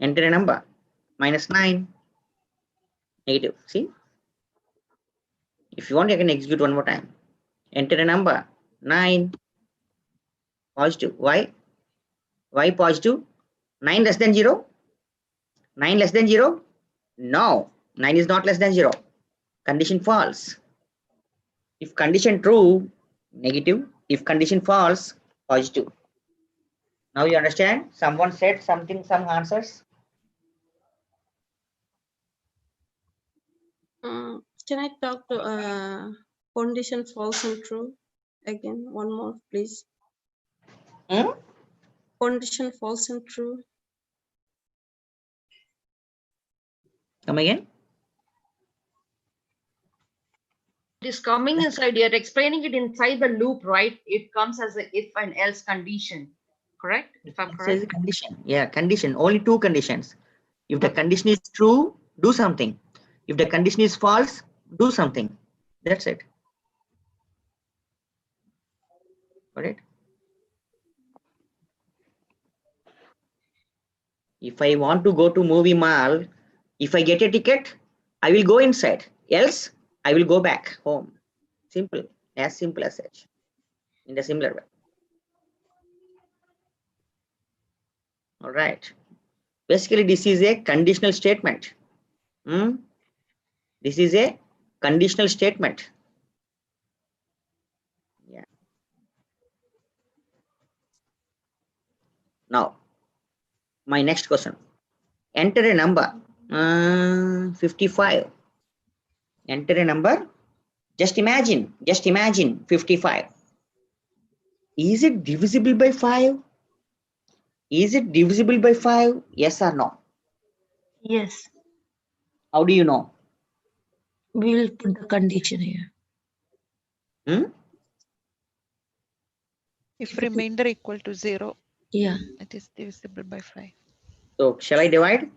S1: Enter a number. -9. Negative. See? If you want, you can execute one more time. Enter a number. 9. Positive. Why? Why positive? 9 less than 0? 9 less than 0? No. 9 is not less than 0. Condition false. If condition true, negative. If condition false, positive. Now you understand? Someone said something, some answers.
S2: Can I talk to condition false and true again? One more, please. Condition false and true.
S1: Come again.
S3: It is coming inside. You're explaining it inside the loop, right? It comes as a if and else condition. Correct? If I'm
S1: It says
S3: correct.
S1: condition. Yeah, condition. Only two conditions. If the condition is true, do something. If the condition is false, do something. That's it. Got it? If I want to go to movie mall, if I get a ticket, I will go inside. Else, I will go back home. Simple as such. In a similar way. All right. Basically, this is a conditional statement. This is a conditional statement. Yeah. Now, my next question. Enter a number. 55. Enter a number. Just imagine 55. Is it divisible by 5? Is it divisible by 5? Yes or no?
S4: Yes.
S1: How do you know?
S4: We will put the condition here.
S1: Hmm?
S8: If remainder equal to 0,
S4: Yeah.
S8: it is divisible by 5.
S1: So shall I divide?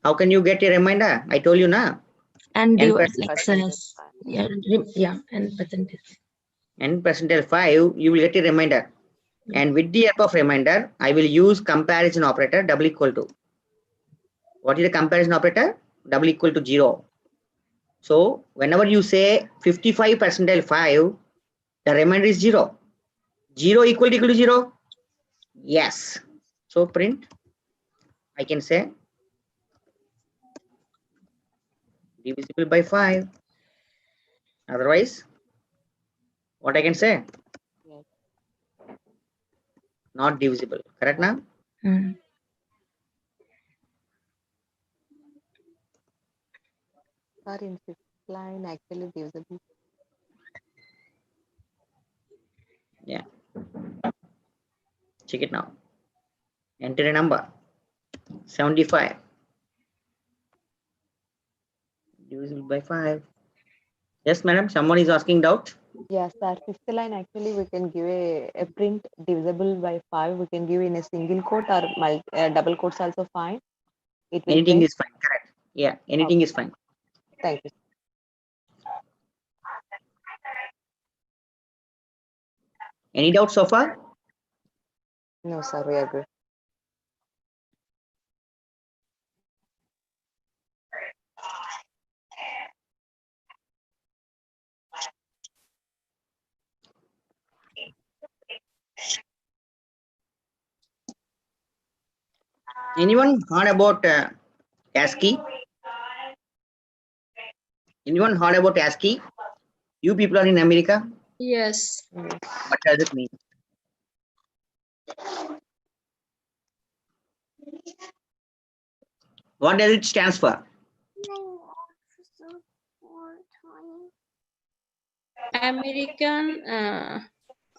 S1: How can you get a remainder? I told you now.
S4: And
S1: N
S4: the
S1: percent,
S4: like yeah, and percentage.
S1: n percentile 5, you will get a remainder. And with the help of remainder, I will use comparison operator double equal to. What is the comparison operator? Double equal to 0. So whenever you say 55 percentile 5, the remainder is 0. 0 equal to 0? Yes. So print, I can say divisible by 5. Otherwise, what I can say?
S11: Yes.
S1: Not divisible. Correct now?
S4: Mm.
S11: Sir, in fifth line actually divisible.
S1: Yeah. Check it now. Enter a number. 75. Divisible by 5. Yes, madam. Someone is asking doubt.
S11: Yes, sir. Fifth line actually we can give a print divisible by 5. We can give in a single quote or double quotes also fine. It will
S1: Anything
S11: print.
S1: is fine. Correct. Yeah. Anything is fine.
S11: Thank you.
S1: Any doubt so far?
S11: No, sir. We agree.
S1: Anyone heard about ASCII? Anyone heard about ASCII? You people are in America.
S2: Yes.
S1: What does it mean? What does it stands for?
S2: American,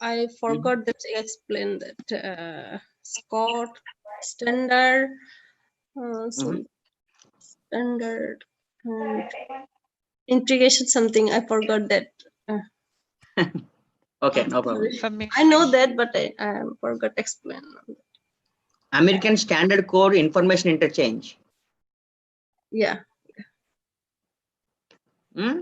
S2: I forgot that to explain that. Scott, standard, some standard, and integration something. I forgot that.
S1: Okay, no problem.
S2: Sorry. I know that, but I forgot to explain.
S1: American Standard Code Information Interchange.
S2: Yeah.
S1: Hmm?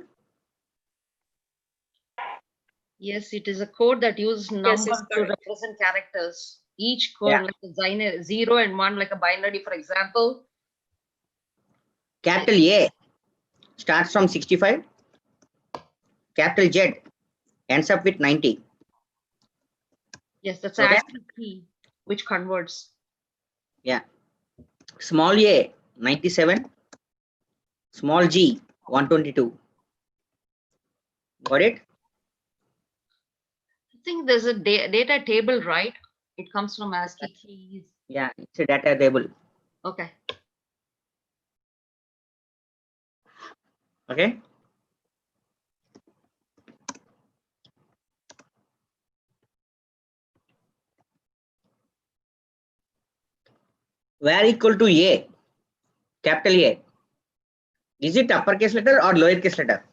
S3: Yes, it is a code that uses numbers
S2: it's
S3: to
S2: correct.
S3: represent characters. Each code
S1: Yeah.
S3: like a 0 and 1 like a binary, for example.
S1: Capital A starts from 65. Capital Z ends up with 90.
S3: Yes, that's
S1: Okay.
S3: ASCII key, which converts.
S1: Yeah. Small a 97. Small g 122. Got it?
S3: I think there's a data table, right? It comes from ASCII keys.
S1: Yeah, it's a data table.
S3: Okay.
S1: Okay. Where equal to A, capital A. Is it uppercase letter or lowercase letter?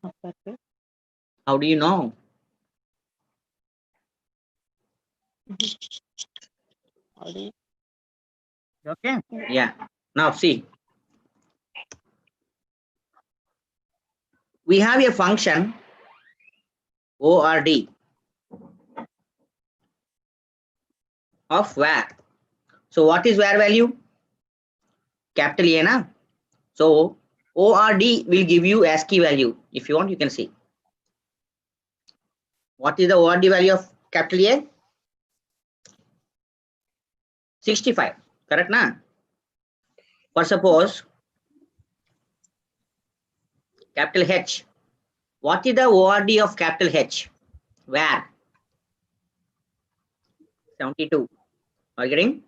S11: Uppercase.
S1: How do you know?
S11: How do you?
S1: Okay. Yeah. Now see. We have a function ORD of where. So what is where value? Capital A na? So ORD will give you ASCII value. If you want, you can see. What is the ORD value of capital A? 65. Correct na? For suppose capital H. What is the ORD of capital H? Where? 72. Are you getting?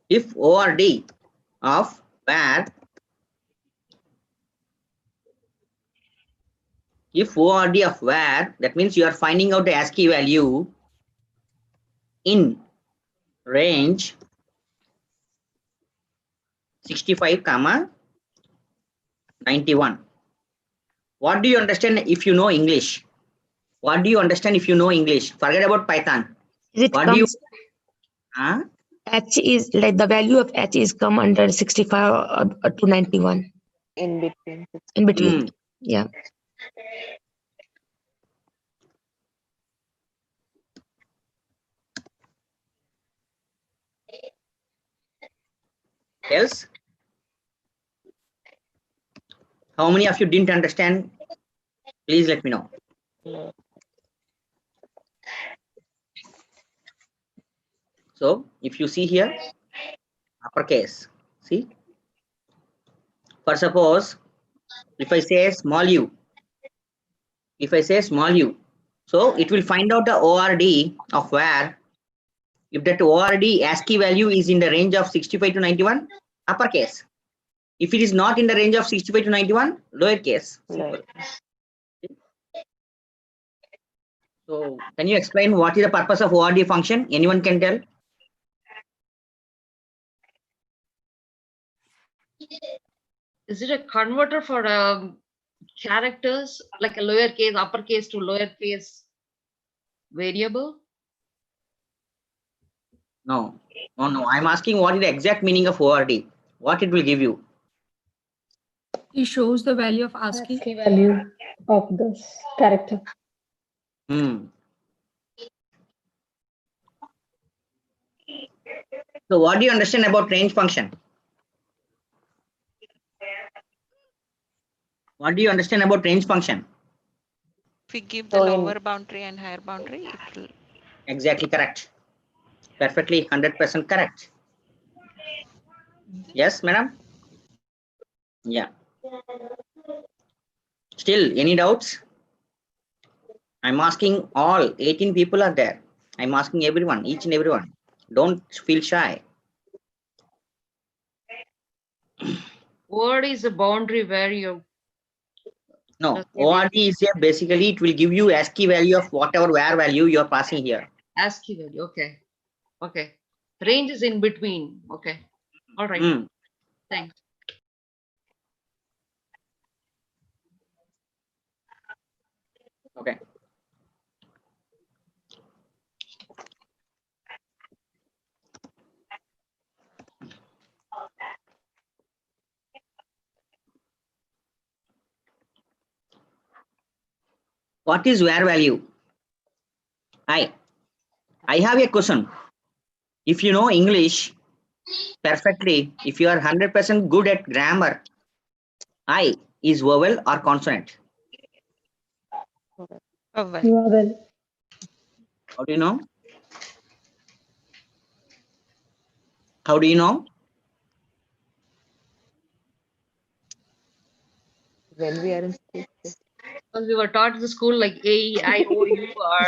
S1: If ORD of where, if ORD of where, that means you are finding out the ASCII value in range 65 comma 91. What do you understand if you know English? What do you understand if you know English? Forget about Python.
S4: It
S1: What do you?
S4: comes,
S1: Huh?
S4: H is like the value of H is come under 65 to 91
S11: In between.
S4: in between. Yeah.
S1: Else? How many of you didn't understand? Please let me know.
S11: No.
S1: So if you see here, uppercase, see, for suppose, if I say small u, so it will find out the ORD of where, if that ORD ASCII value is in the range of 65 to 91, uppercase. If it is not in the range of 65 to 91, lowercase. Simple. So can you explain what is the purpose of ORD function? Anyone can tell?
S3: Is it a converter for characters, like a lowercase, uppercase to lowercase variable?
S1: No. I'm asking what is the exact meaning of ORD? What it will give you?
S9: It shows the value of ASCII.
S7: ASCII value of this character.
S1: So what do you understand about range function? What do you understand about range function?
S8: If we give the
S11: So
S8: lower boundary and higher boundary, it will.
S1: Exactly correct. Perfectly 100% correct. Yes, madam? Yeah. Still, any doubts? I'm asking all 18 people are there. I'm asking everyone, each and everyone. Don't feel shy.
S3: Word is a boundary where you.
S1: No, ORD is here. Basically, it will give you ASCII value of whatever where value you're passing here.
S3: ASCII value. Okay. Okay. Range is in between. Okay. All right. Thanks.
S1: Okay. What is where value? I have a question. If you know English perfectly, if you are 100% good at grammar, I is vowel or consonant?
S8: Vowel.
S7: Vowel.
S1: How do you know? How do you know?
S11: when we are in school.
S3: Because we were taught in the school like A, E, I, O, U, R.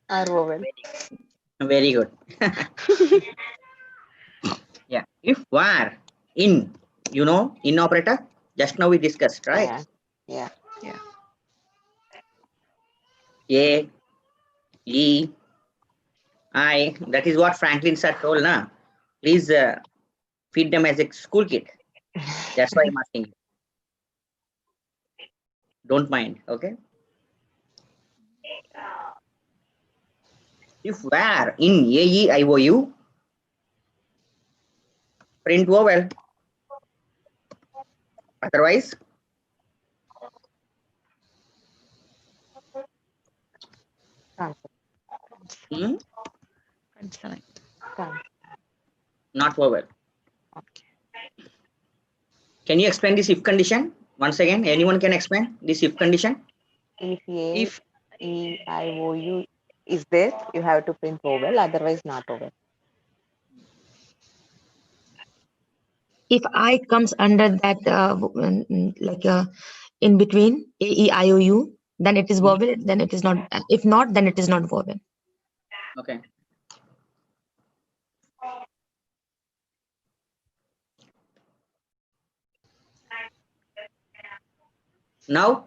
S11: Are vowel.
S1: Very good. Yeah. If where in, you know, in operator, just now we discussed, right?
S11: Yeah.
S8: Yeah.
S1: A, E, I, that is what Franklin sir told now. Please feed them as a school kid. That's why I'm asking. Don't mind, okay? If where in A, E, I, O, U, print vowel. Otherwise,
S8: Consonant.
S1: not vowel.
S8: Okay.
S1: Can you explain this if condition? Once again, anyone can explain this if condition?
S11: If A,
S8: If
S11: E, I, O, U is there, you have to print vowel, otherwise not vowel.
S4: If I comes under that in between A, E, I, O, U, then it is vowel, then it is not. If not, then it is not vowel.
S1: Okay. Now,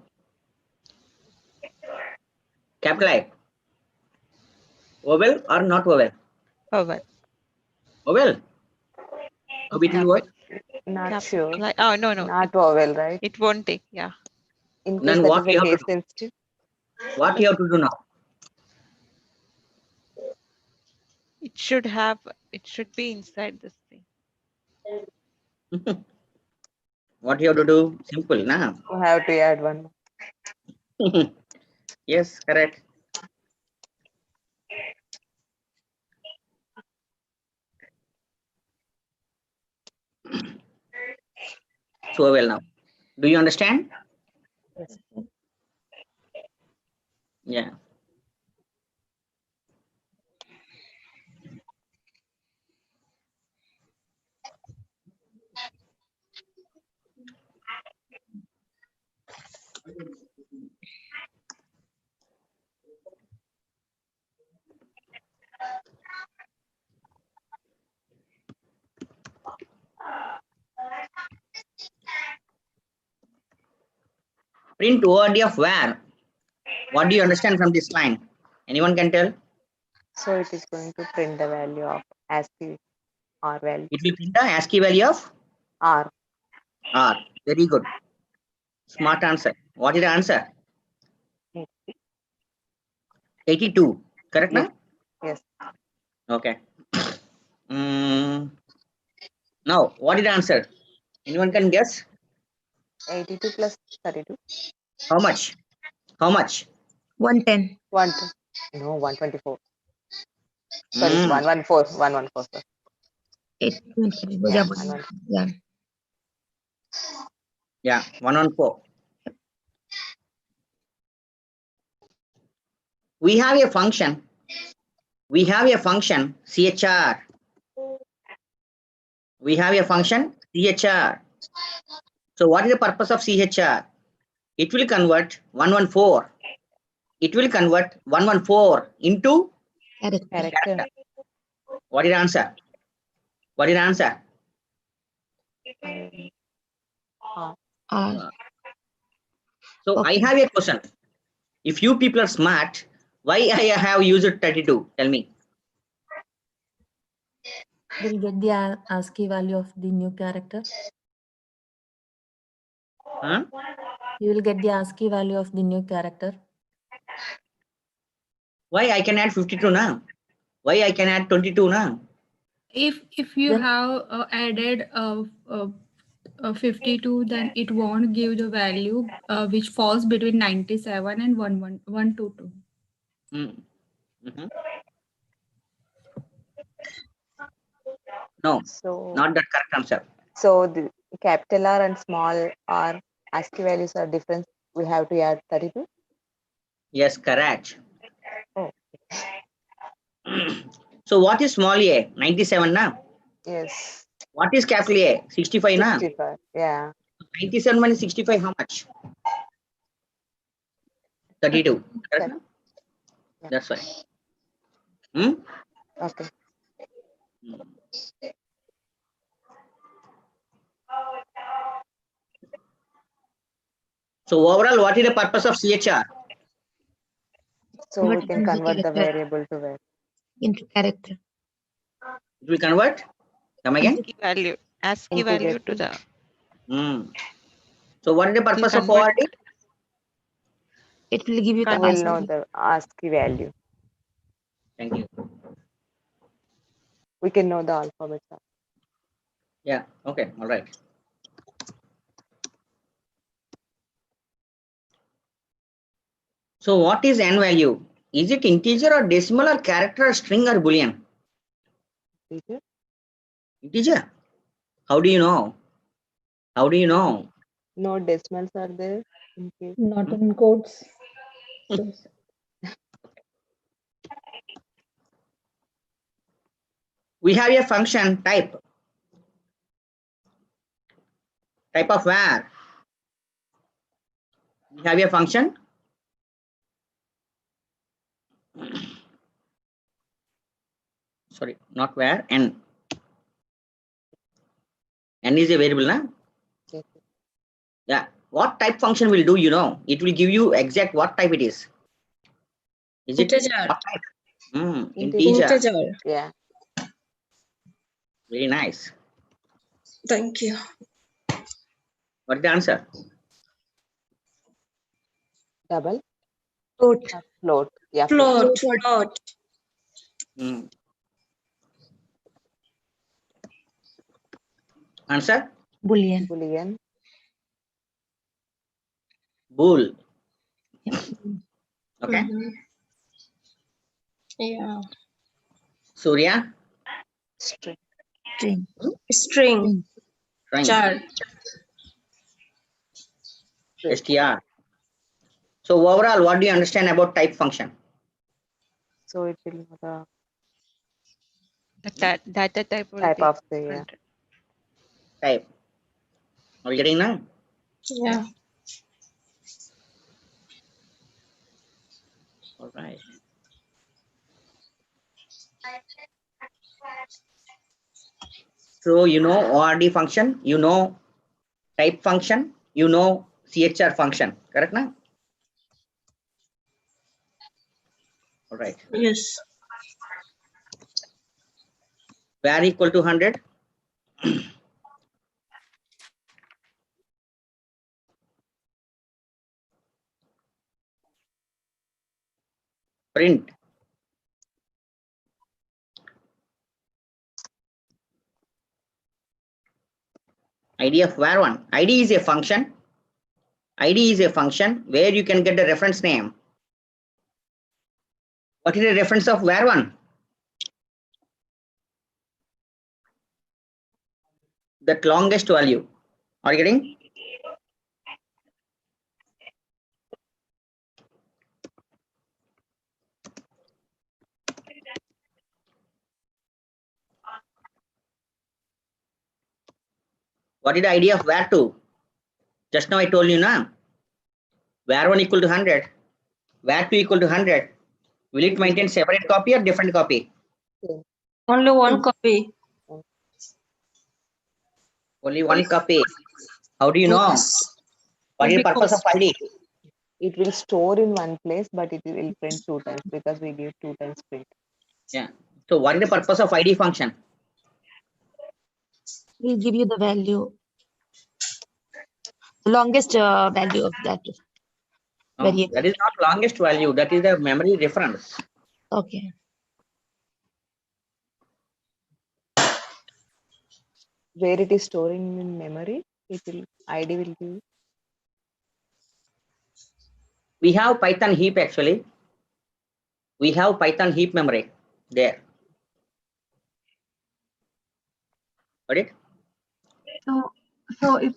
S1: capital I. Vowel or not vowel?
S8: Vowel.
S1: Vowel. How it will work?
S11: Not sure.
S8: Like, oh, no.
S11: Not vowel, right?
S8: It won't take. Yeah.
S11: In case
S1: Then
S11: that
S1: what
S11: is
S1: you
S11: a
S1: have to
S11: case
S1: do?
S11: sensitive.
S1: What you have to do now?
S8: It should be inside this thing.
S1: What you have to do? Simple, na?
S11: We have to add one.
S1: Yes, correct. So well now. Do you understand?
S11: Yes.
S1: Yeah. Print word of where? What do you understand from this line? Anyone can tell?
S11: So it is going to print the value of ASCII R value.
S1: It will print the ASCII value of
S11: R.
S1: R. Very good. Smart answer. What is the answer? 82. Correct
S11: Yes.
S1: now?
S11: Yes.
S1: Okay. Now, what is the answer? Anyone can guess?
S11: 82 plus 32.
S1: How much? How much?
S4: 110.
S11: 124. Sorry,
S1: Mm,
S11: 114. 114. Sir.
S4: 820.
S11: Yeah,
S4: Yeah,
S11: 114.
S4: yeah.
S1: yeah, 114. We have a function. We have a function CHR. We have a function CHR. So what is the purpose of CHR? It will convert 114. It will convert 114 into
S11: Character.
S1: What is the answer? What is the answer? So
S4: Okay.
S1: I have a question. If you people are smart, why I have used 32? Tell me.
S12: We'll get the ASCII value of the new character.
S1: Huh?
S12: You will get the ASCII value of the new character.
S1: Why I can add 52 now? Why I can add 22 now?
S9: If you
S12: Then-
S9: have added 52, then it won't give the value which falls between 97 and 122.
S1: No,
S11: So
S1: not that correct answer.
S11: So the capital R and small r ASCII values are different. We have to add 32.
S1: Yes, correct.
S11: Oh.
S1: So what is small a? 97 now.
S11: Yes.
S1: What is capital A? 65 now.
S11: 65. Yeah.
S1: 97 minus 65, how much? 32. Correct?
S11: Yeah.
S1: That's why. Hmm?
S11: Okay.
S1: So overall, what is the purpose of CHR?
S11: So we can convert the variable to variable.
S4: Into character.
S1: It will convert? Come again?
S8: ASCII value to the.
S1: So what is the purpose of
S8: convert-
S1: forwarding?
S4: It will give you the
S11: We'll
S4: ASCII.
S11: know the ASCII value.
S1: Thank you.
S11: We can know the alphabet.
S1: Yeah, okay, all right. So what is n value? Is it integer or decimal or character or string or boolean?
S11: Integer.
S1: Integer. How do you know? How do you know?
S11: No decimals are there. In case.
S7: Not in quotes. So,
S1: We have a function type. Type of where? We have a function. Sorry, not where, n. N is a variable, na?
S11: Yes.
S1: Yeah. What type function will do, you know? It will give you exact what type it is. Is it
S2: Integer.
S1: what type? Integer.
S2: Integer.
S11: Yeah.
S1: Very nice.
S2: Thank you.
S1: What's the answer?
S11: Double.
S4: Float.
S11: Float. Yeah. Float.
S2: Float.
S1: Answer?
S4: Boolean.
S11: Boolean.
S1: Bool.
S4: Yeah.
S1: Okay.
S2: Yeah.
S1: Surya?
S11: String.
S2: String.
S1: String.
S2: Char.
S1: STR. So overall, what do you understand about type function?
S11: So it will have
S8: The data type will
S11: type
S8: be
S11: of the
S8: printed.
S1: Type. Are you getting now?
S2: Yeah.
S1: All right. So you know ORD function, you know type function, you know CHR function, correct now? All right.
S2: Yes.
S1: Var equal to 100. Print. ID of var1. ID is a function. ID is a function where you can get the reference name. What is the reference of var1? That longest value. Are you getting? What is the ID of var2? Just now I told you now. var1 equal to 100. var2 equal to 100. Will it maintain separate copy or different copy?
S2: Only one copy.
S1: Only one copy. How do you know? What is the purpose of ID?
S11: It will store in one place, but it will print 2 times because we give 2 times print.
S1: Yeah. So what is the purpose of ID function?
S4: We'll give you the value, the longest value of that
S1: No,
S4: variable.
S1: that is not longest value. That is the memory reference.
S4: Okay.
S11: Where it is storing in memory, it will ID will give.
S1: We have Python heap actually. We have Python heap memory there. Got it?
S10: So if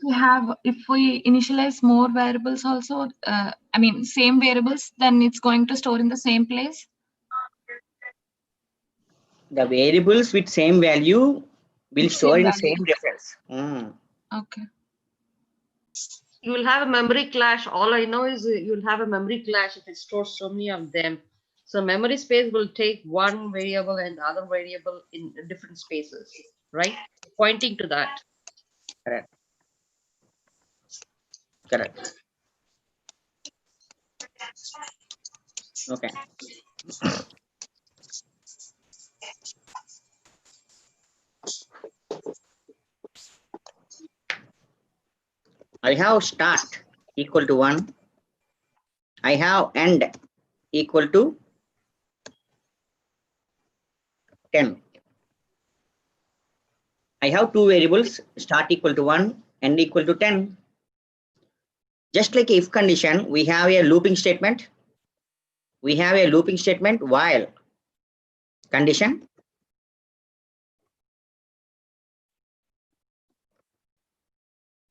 S10: we initialize more variables also, I mean same variables, then it's going to store in the same place.
S1: The variables with same value will store
S10: Same
S1: in
S10: value.
S1: same reference.
S10: Okay.
S3: You will have a memory clash. All I know is you'll have a memory clash if it stores so many of them. So memory space will take one variable and the other variable in different spaces, right? Pointing to that.
S1: Correct. Correct. Okay. I have start equal to 1. I have end equal to 10. I have two variables, start equal to 1, end equal to 10. Just like if condition, we have a looping statement. We have a looping statement while condition.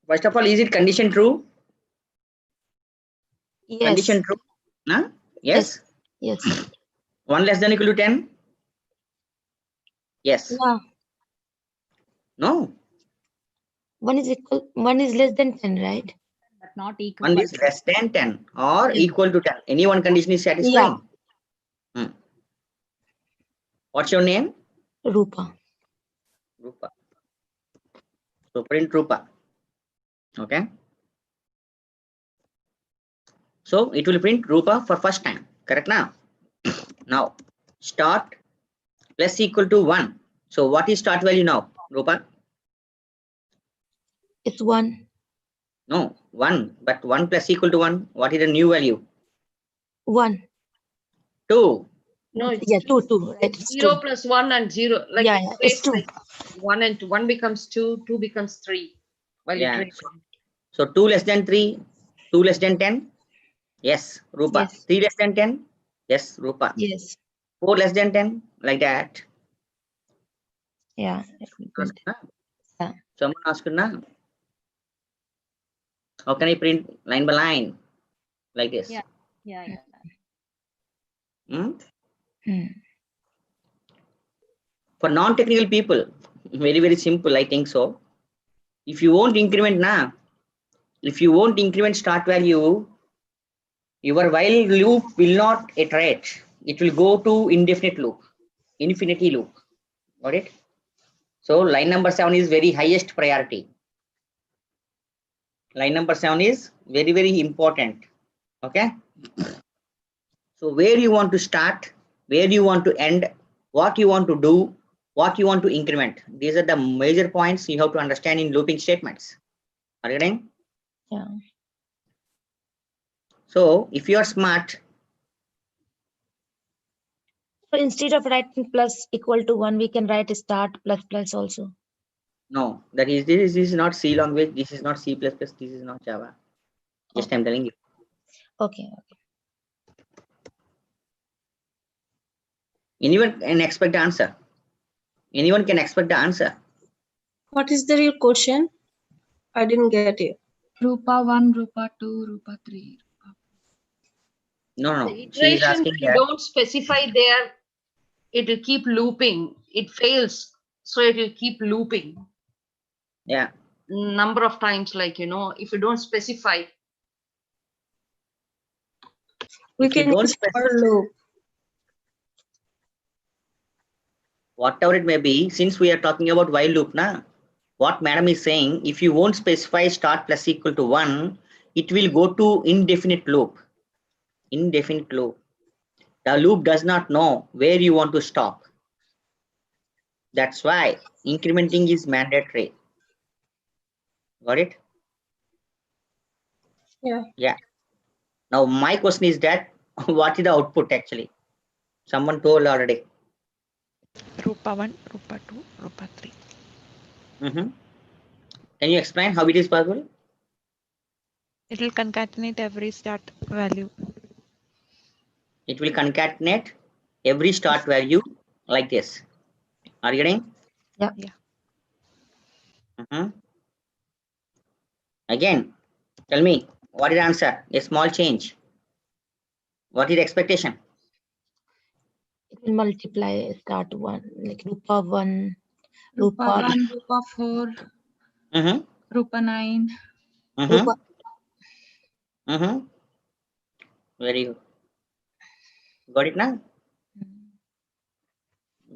S1: First of all, is it condition true?
S4: Yes.
S1: Condition true? Huh? Yes?
S4: Yes.
S1: 1 less than equal to 10? Yes.
S4: Yeah.
S1: No.
S4: 1 is less than 10, right?
S6: But not equal.
S1: 1 is less than 10 or equal to 10. Any one condition is satisfying.
S4: Yeah.
S1: What's your name?
S4: Rupa.
S1: Rupa. So print Rupa. Okay. So it will print Rupa for first time. Correct now? Now start plus equal to 1. So what is start value now, Rupa?
S4: It's 1.
S1: No, 1, but 1 plus equal to 1. What is the new value?
S4: 1.
S1: 2.
S3: No, it's
S4: Yeah, 2, 2. Right,
S3: it's
S4: it's
S3: 0
S4: 2.
S3: plus 1 and 0. Like
S4: Yeah,
S3: you
S4: yeah, it's
S3: trace
S4: 2.
S3: like 1 and 2. 1 becomes 2, 2 becomes 3. While you
S1: Yeah.
S3: trace.
S1: So 2 less than 3, 2 less than 10. Yes, Rupa.
S4: Yes.
S1: 3 less than 10. Yes, Rupa.
S4: Yes.
S1: 4 less than 10. Like that.
S4: Yeah. Let me print. Yeah.
S1: Someone asked now. How can I print line by line like this?
S6: Yeah. Yeah.
S1: Hmm?
S4: Hmm.
S1: For non-technical people, very, very simple, I think so. If you won't increment now, if you won't increment start value, your while loop will not iterate. It will go to indefinite loop, infinity loop. Got it? So line number 7 is very highest priority. Line number 7 is very, very important. Okay. So where you want to start, where you want to end, what you want to do, what you want to increment. These are the major points you have to understand in looping statements. Are you getting?
S4: Yeah.
S1: So if you are smart,
S4: So instead of writing plus equal to 1, we can write start plus plus also.
S1: no, that is this is not C language, this is not C++, this is not Java. Just
S4: Okay.
S1: I'm telling you.
S4: Okay.
S1: Anyone can expect the answer. Anyone can expect the answer.
S2: What is the real question? I didn't get it.
S10: Rupa 1, Rupa 2, Rupa 3.
S1: No,
S3: The
S1: no. She is
S3: iterations
S1: asking
S3: you
S1: that.
S3: don't specify there, it will keep looping. It fails, so it will keep looping.
S1: Yeah.
S3: Number of times, like if you don't specify.
S2: We
S1: If you
S2: can
S1: don't
S2: use
S1: specify,
S2: for loop.
S1: whatever it may be, since we are talking about while loop now, what madam is saying, if you won't specify start plus equal to 1, it will go to indefinite loop. Indefinite loop. The loop does not know where you want to stop. That's why incrementing is mandatory. Got it?
S2: Yeah.
S1: Yeah. Now my question is that what is the output actually? Someone told already.
S8: Rupa 1, Rupa 2, Rupa 3.
S1: Can you explain how it is possible?
S8: It will concatenate every start value.
S1: It will concatenate every start value like this. Are you getting?
S4: Yeah.
S1: Again, tell me what is the answer? A small change. What is the expectation?
S4: It will multiply start 1 like Rupa 1,
S10: Rupa
S4: Rupa
S10: 1, Rupa 4, Rupa 9.
S4: Rupa.
S1: Very good. Got it now?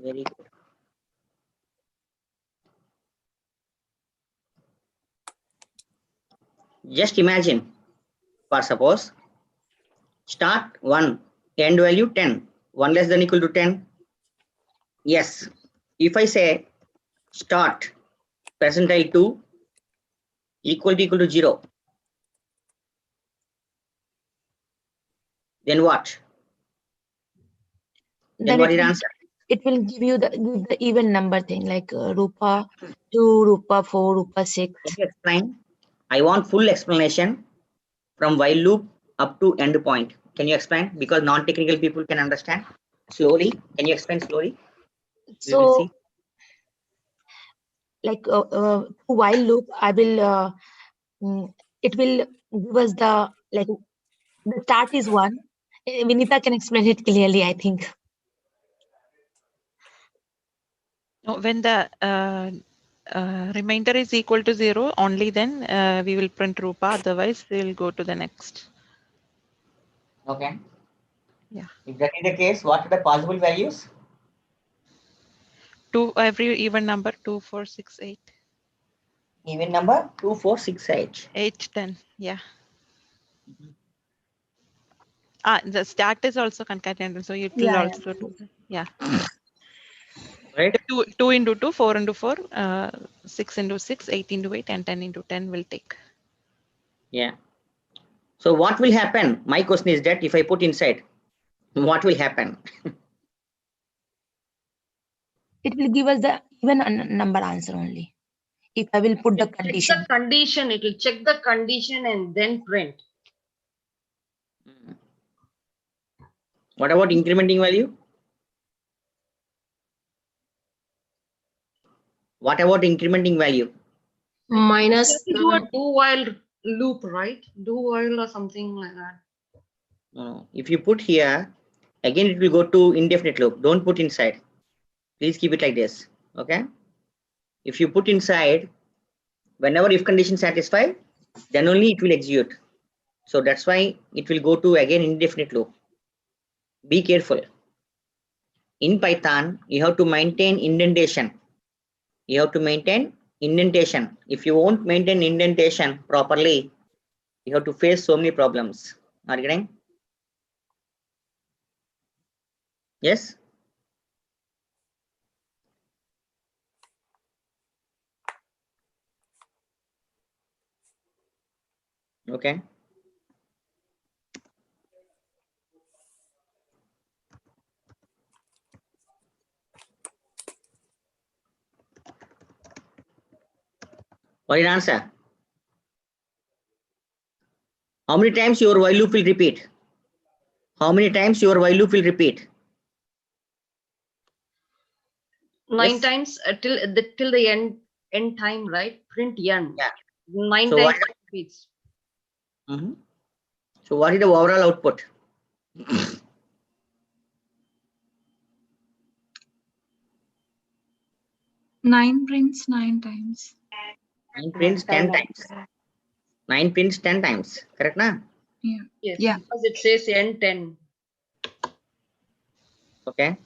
S1: Very good. Just imagine, for suppose, start 1, end value 10, 1 less than equal to 10. Yes, if I say start percentile 2 equal to 0, then what? Then what is the answer?
S4: It will give the even number thing like Rupa 2, Rupa 4, Rupa 6.
S1: Can you explain? I want full explanation from while loop up to end point. Can you explain? Because non-technical people can understand slowly. Can you explain slowly? We will
S4: So
S1: see.
S4: like while loop, I will it will give us the like the start is 1. Vinita can explain it clearly, I think.
S8: No, when the remainder is equal to 0, only then we will print Rupa. Otherwise, we will go to the next.
S1: Okay.
S8: Yeah.
S1: If that is the case, what are the possible values?
S8: 2 every even number 2, 4, 6, 8.
S1: Even number 2, 4, 6, 8.
S8: 8, 10. Yeah. The start is also concatenated, so it will
S2: Yeah.
S8: also do that. Yeah.
S1: Right?
S8: 2 into 2, 4 into 4, 6 into 6, 8 into 8, and 10 into 10 will take.
S1: Yeah. So what will happen? My question is that if I put inside, what will happen?
S4: It will give us the even number answer only. If I will put the
S3: Check
S4: condition.
S3: the condition. It will check the condition and then print.
S1: What about incrementing value? What about incrementing value?
S2: Minus
S3: Do a do while loop, right? Do while or something like that.
S1: No. If you put here, again it will go to indefinite loop. Don't put inside. Please keep it like this. Okay. If you put inside, whenever if condition satisfied, then only it will execute. So that's why it will go to again indefinite loop. Be careful. In Python, you have to maintain indentation. You have to maintain indentation. If you won't maintain indentation properly, you have to face so many problems. Are you getting? Yes. Okay. What is the answer? How many times your while loop will repeat? How many times your while loop will repeat?
S3: 9
S1: Yes.
S3: times till the end time, right? Print n.
S1: Yeah.
S3: 9
S1: So
S3: times
S1: what?
S3: it repeats.
S1: So what is the overall output?
S10: 9 prints 9 times.
S1: 9 prints 10 times. 9 prints 10 times. Correct, na?
S10: Yeah.
S3: Yes,
S10: Yeah.
S3: because it says n10.
S1: Okay.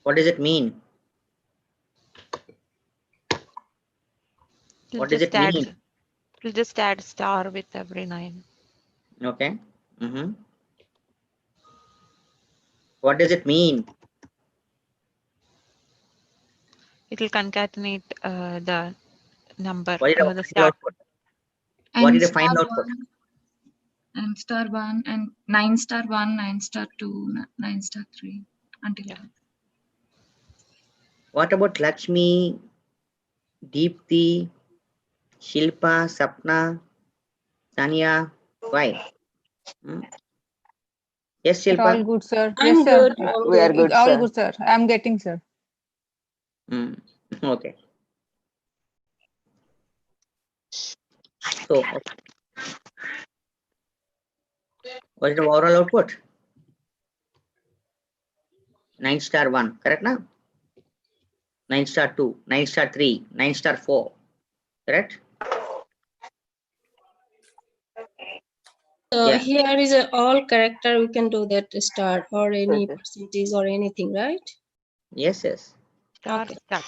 S1: What does it mean? What does it mean?
S8: We'll just add star with every 9.
S1: Okay. What does it mean?
S8: It will concatenate the number,
S1: What is the
S8: the
S1: final
S8: start.
S1: output? What
S10: And
S1: is the
S10: star
S1: final output?
S10: 1 and star 1 and 9 star 1, 9 star 2, 9 star 3 until
S8: Yeah.
S1: What about Lakshmi, Deepti, Shilpa, Sapna, Tanya? Why? Yes,
S13: It all
S1: Shilpa.
S13: good, sir.
S2: I'm
S13: Yes, sir.
S2: good. All
S11: We are
S2: good.
S13: It's
S11: good,
S13: all
S11: sir.
S13: good, sir. I'm getting, sir.
S1: Okay. So, what is the overall output? 9 star 1, correct now? 9 star 2, 9 star 3, 9 star 4, correct?
S2: So
S1: Yeah.
S2: here is a all character. We can do that start or any
S11: Okay.
S2: percentage or anything, right?
S1: Yes, yes.
S8: Star
S2: Okay.
S8: stuck.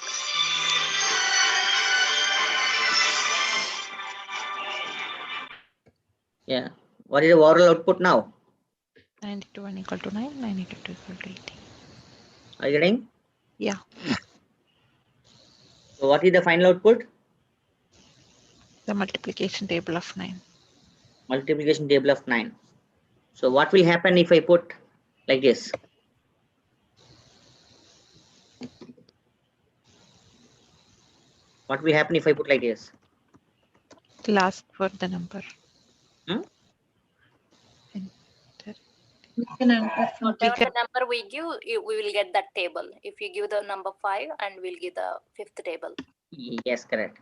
S1: Yeah. What is the overall output now?
S8: 91 equal to 9, 92 equal to 18.
S1: Are you getting?
S8: Yeah.
S1: So what is the final output?
S8: The multiplication table of 9.
S1: Multiplication table of 9. So what will happen if I put like this? What will happen if I put like this?
S8: It will ask for the number.
S10: we can enter from
S14: Whatever the number we give, we will get that table. If you give the number 5, and we'll give the 5th table.
S1: Yes, correct.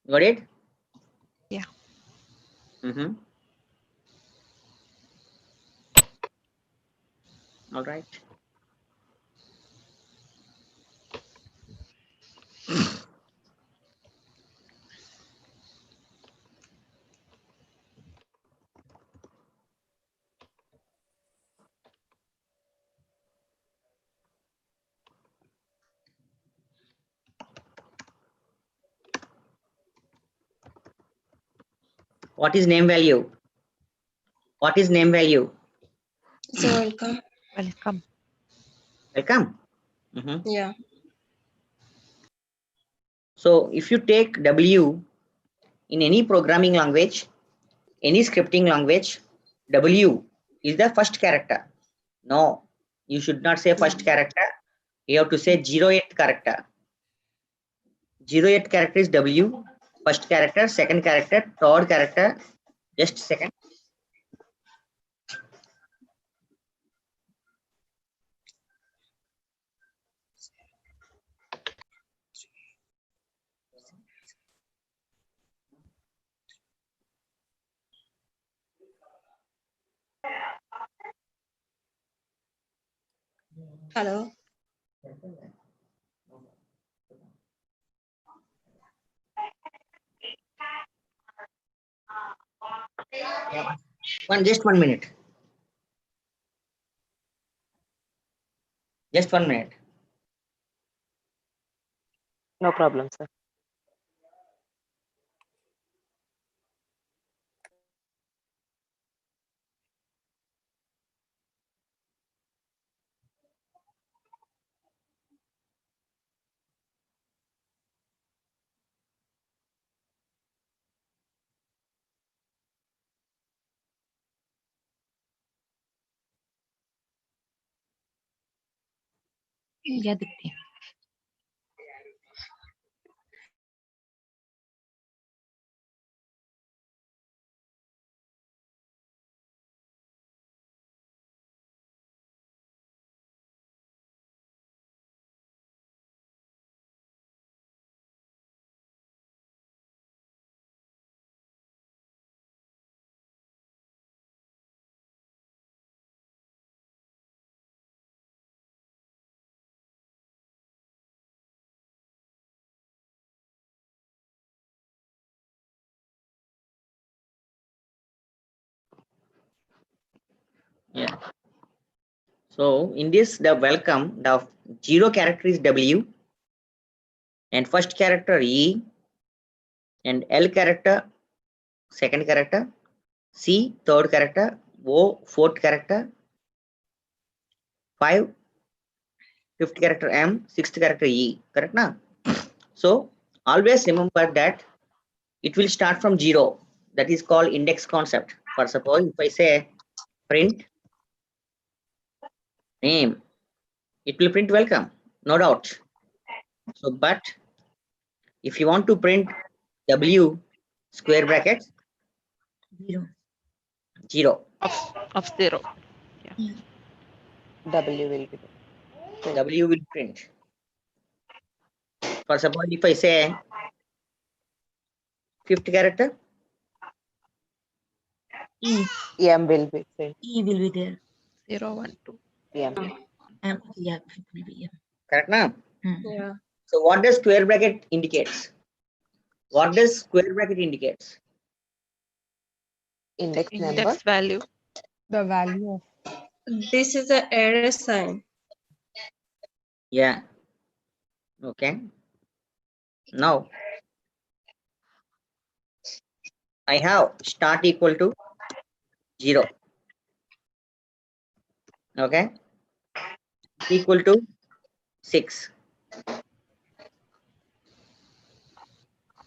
S1: Got it?
S8: Yeah.
S1: All right. What is name value? What is name value?
S2: So welcome.
S8: Welcome.
S1: Welcome. Mhm.
S2: Yeah.
S1: So if you take W in any programming language, any scripting language, W is the first character. No, you should not say first character. You have to say 08th character. 08th character is W, first character, second character, third character. Just a second.
S2: Hello.
S1: Just 1 minute. Just 1 minute.
S11: No problem, sir.
S4: Yeah, Dipti.
S1: Yeah. So in this, the welcome, the 0 character is W, and first character E, and L character, second character, C, third character, O, fourth character, 5, fifth character M, sixth character E. Correct now? So always remember that it will start from 0. That is called index concept. For suppose if I say print name, it will print welcome, no doubt. So but if you want to print W square bracket 0
S8: Of 0.
S11: W will be there.
S1: W will print. For suppose if I say fifth character,
S12: E.
S11: M will be print.
S12: E will be there.
S8: 0, 1, 2.
S11: M.
S12: Yeah, it will be M.
S1: correct now?
S2: Yeah.
S1: So what does square bracket indicates? What does square bracket indicates?
S11: Index number.
S8: Index value.
S9: The value of.
S2: This is the array sign.
S1: Yeah. Okay. Now I have start equal to 0. Okay. Equal to 6.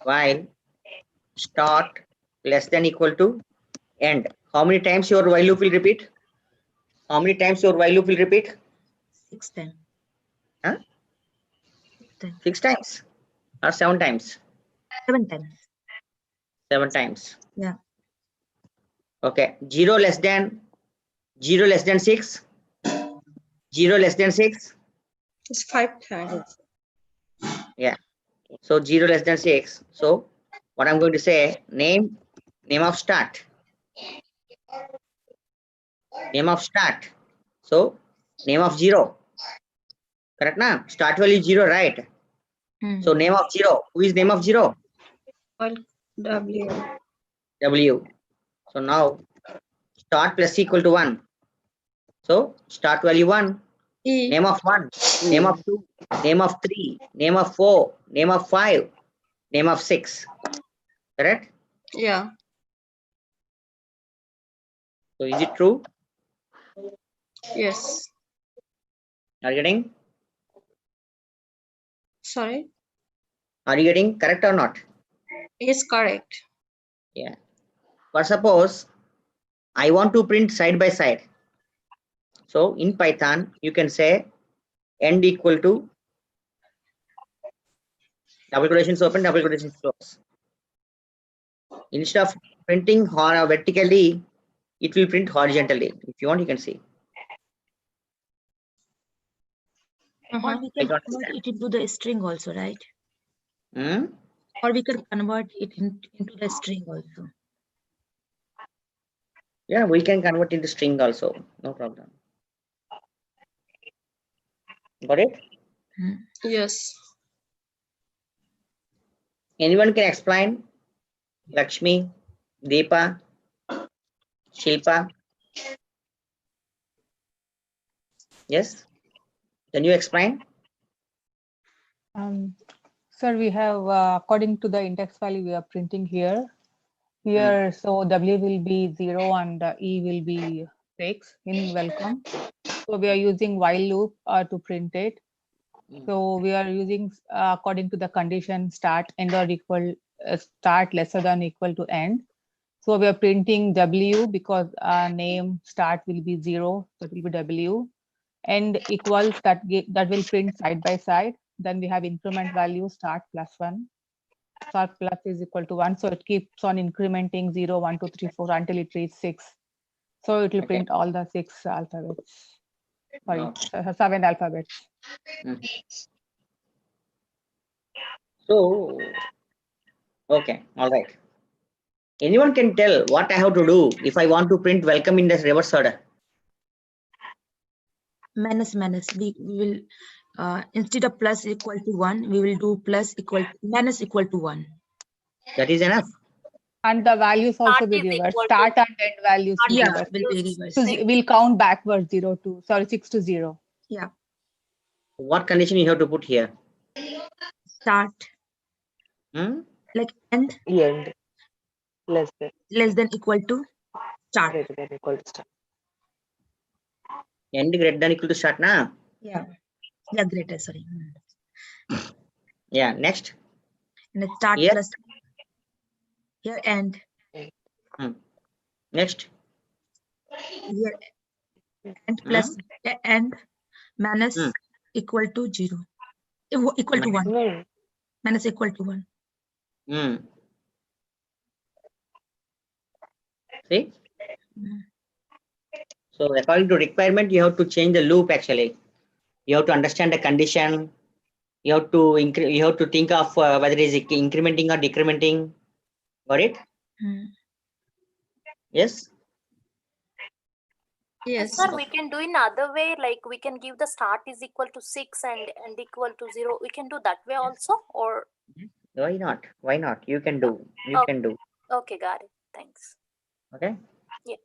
S1: While start less than equal to end. How many times your while loop will repeat? How many times your while loop will repeat?
S12: 6 times.
S1: Huh?
S12: 6 times.
S1: 6 times or 7 times?
S12: 7 times.
S1: 7 times.
S12: Yeah.
S1: Okay. 0 less than 6. 0 less than 6.
S2: It's 5 times.
S1: Yeah. So 0 less than 6. So what I'm going to say, name of start. Name of start. So name of 0. Correct now? Start value 0, right? So name of 0. Who is name of 0?
S2: Well, W.
S1: W. So now start plus equal to 1. So start value 1.
S2: E.
S1: Name of 1. Name of 2. Name of 3. Name of 4. Name of 5. Name of 6. Correct?
S2: Yeah.
S1: So is it true?
S2: Yes.
S1: Are you getting?
S2: Sorry.
S1: Are you getting correct or not?
S2: Yes, correct.
S1: Yeah. But suppose I want to print side by side. So in Python, you can say end equal to double quotations open, double quotations close. Instead of printing vertically, it will print horizontally. If you want, you can see.
S4: Or we
S1: I
S4: can
S1: don't
S4: convert
S1: understand.
S4: it into the string also, right?
S1: Hmm?
S4: Or we can convert it into the string also.
S1: Yeah, we can convert into string also. No problem. Got it?
S2: Yes.
S1: Anyone can explain? Lakshmi, Deepa, Shilpa. Yes. Can you explain?
S13: Sir, we have, according to the index value we are printing here, so W will be 0 and E will be 6 in welcome. So we are using while loop to print it. So we are using according to the condition start end or equal start lesser than equal to end. So we are printing W because name start will be 0, so it will be W. End equals that will print side by side. Then we have increment value start +1. Start plus is equal to 1. So it keeps on incrementing 0, 1, 2, 3, 4 until it reaches 6. So it will print all the 6 alphabets. Sorry, 7 alphabets.
S1: So, okay, all right. Anyone can tell what I have to do if I want to print welcome in the reverse order?
S4: Minus. We will instead of plus equal to 1, we will do minus equal to 1.
S1: That is enough.
S13: And the values also
S14: Start
S13: be
S14: is
S13: reversed.
S14: equal
S13: Start and end values be
S4: Yeah,
S13: reversed.
S4: will be reversed.
S13: So we'll count backwards 6 to 0.
S4: Yeah.
S1: What condition you have to put here?
S4: Start.
S11: Like
S4: end.
S11: End. Less
S4: than equal to start.
S11: Greater than equal to start.
S1: End greater than equal to start, na?
S4: Yeah. Yeah, greater, sorry.
S1: Yeah, next.
S4: And start
S1: Here.
S4: plus here end.
S1: Next.
S4: Here end plus end minus equal to 0. Equal to 1. Minus equal to 1.
S1: See? So according to requirement, you have to change the loop actually. You have to understand the condition. You have to think of whether it is incrementing or decrementing. Got it? Yes.
S2: Yes.
S14: Sir, we can do in other way, like we can give the start is equal to 6 and end equal to 0. We can do that way also, or?
S1: Why not? Why not? You can do. You can do.
S14: Okay, got it. Thanks.
S1: Okay.
S14: Yeah.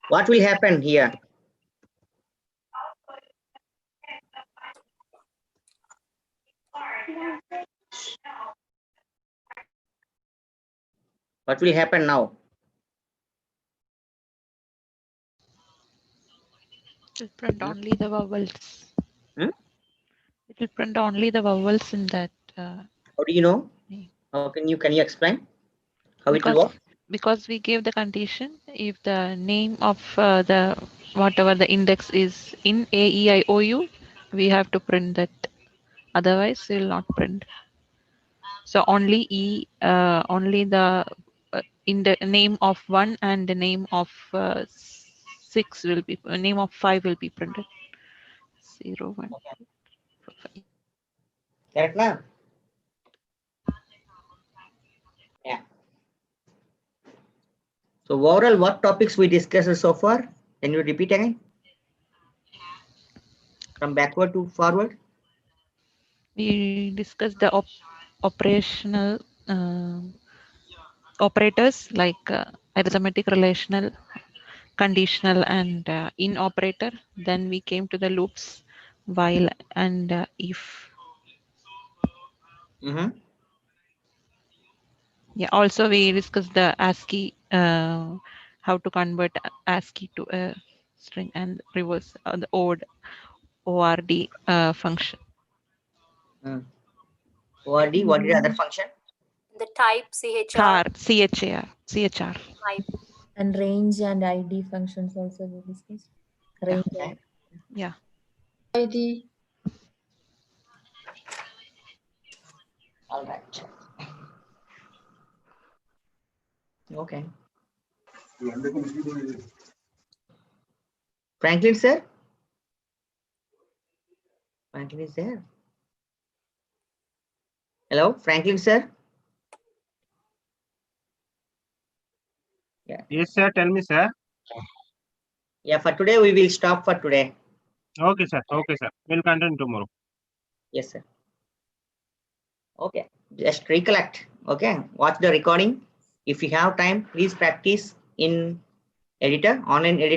S1: What will happen here? What will happen now?
S8: It will print only the vowels.
S1: It
S8: will print only the vowels in that.
S1: How do you know? How can you explain how it will work?
S8: Because we gave the condition if the name of the whatever the index is in AEIOU, we have to print that. Otherwise, we will not print. So only only the in the name of 1 and the name of 6 will be name of 5 will be printed. 0, 1, 4, 5.
S1: Correct now? Yeah. So overall, what topics we discussed so far? Can you repeat again? From backward to forward?
S8: We discussed the operational operators like arithmetic, relational, conditional, and in operator. Then we came to the loops, while and if.
S1: Mm-hmm.
S8: Yeah. Also, we discussed the ASCII, how to convert ASCII to a string and reverse the ORD function.
S1: ORD, what is the other function?
S14: The type CHR.
S8: CHR.
S14: Type.
S12: And range and ID functions also we discussed. Range.
S1: Okay.
S8: Yeah.
S2: ID.
S1: All right. Okay. Franklin, sir? Franklin is there. Hello, Franklin, sir? Yeah.
S15: Yes, sir. Tell me, sir.
S1: Yeah, for today, we will stop for today.
S15: Okay, sir. Okay, sir. We'll continue tomorrow.
S1: Yes, sir. Okay, just recollect. Okay, watch the recording. If you have time, please practice in editor, online editor.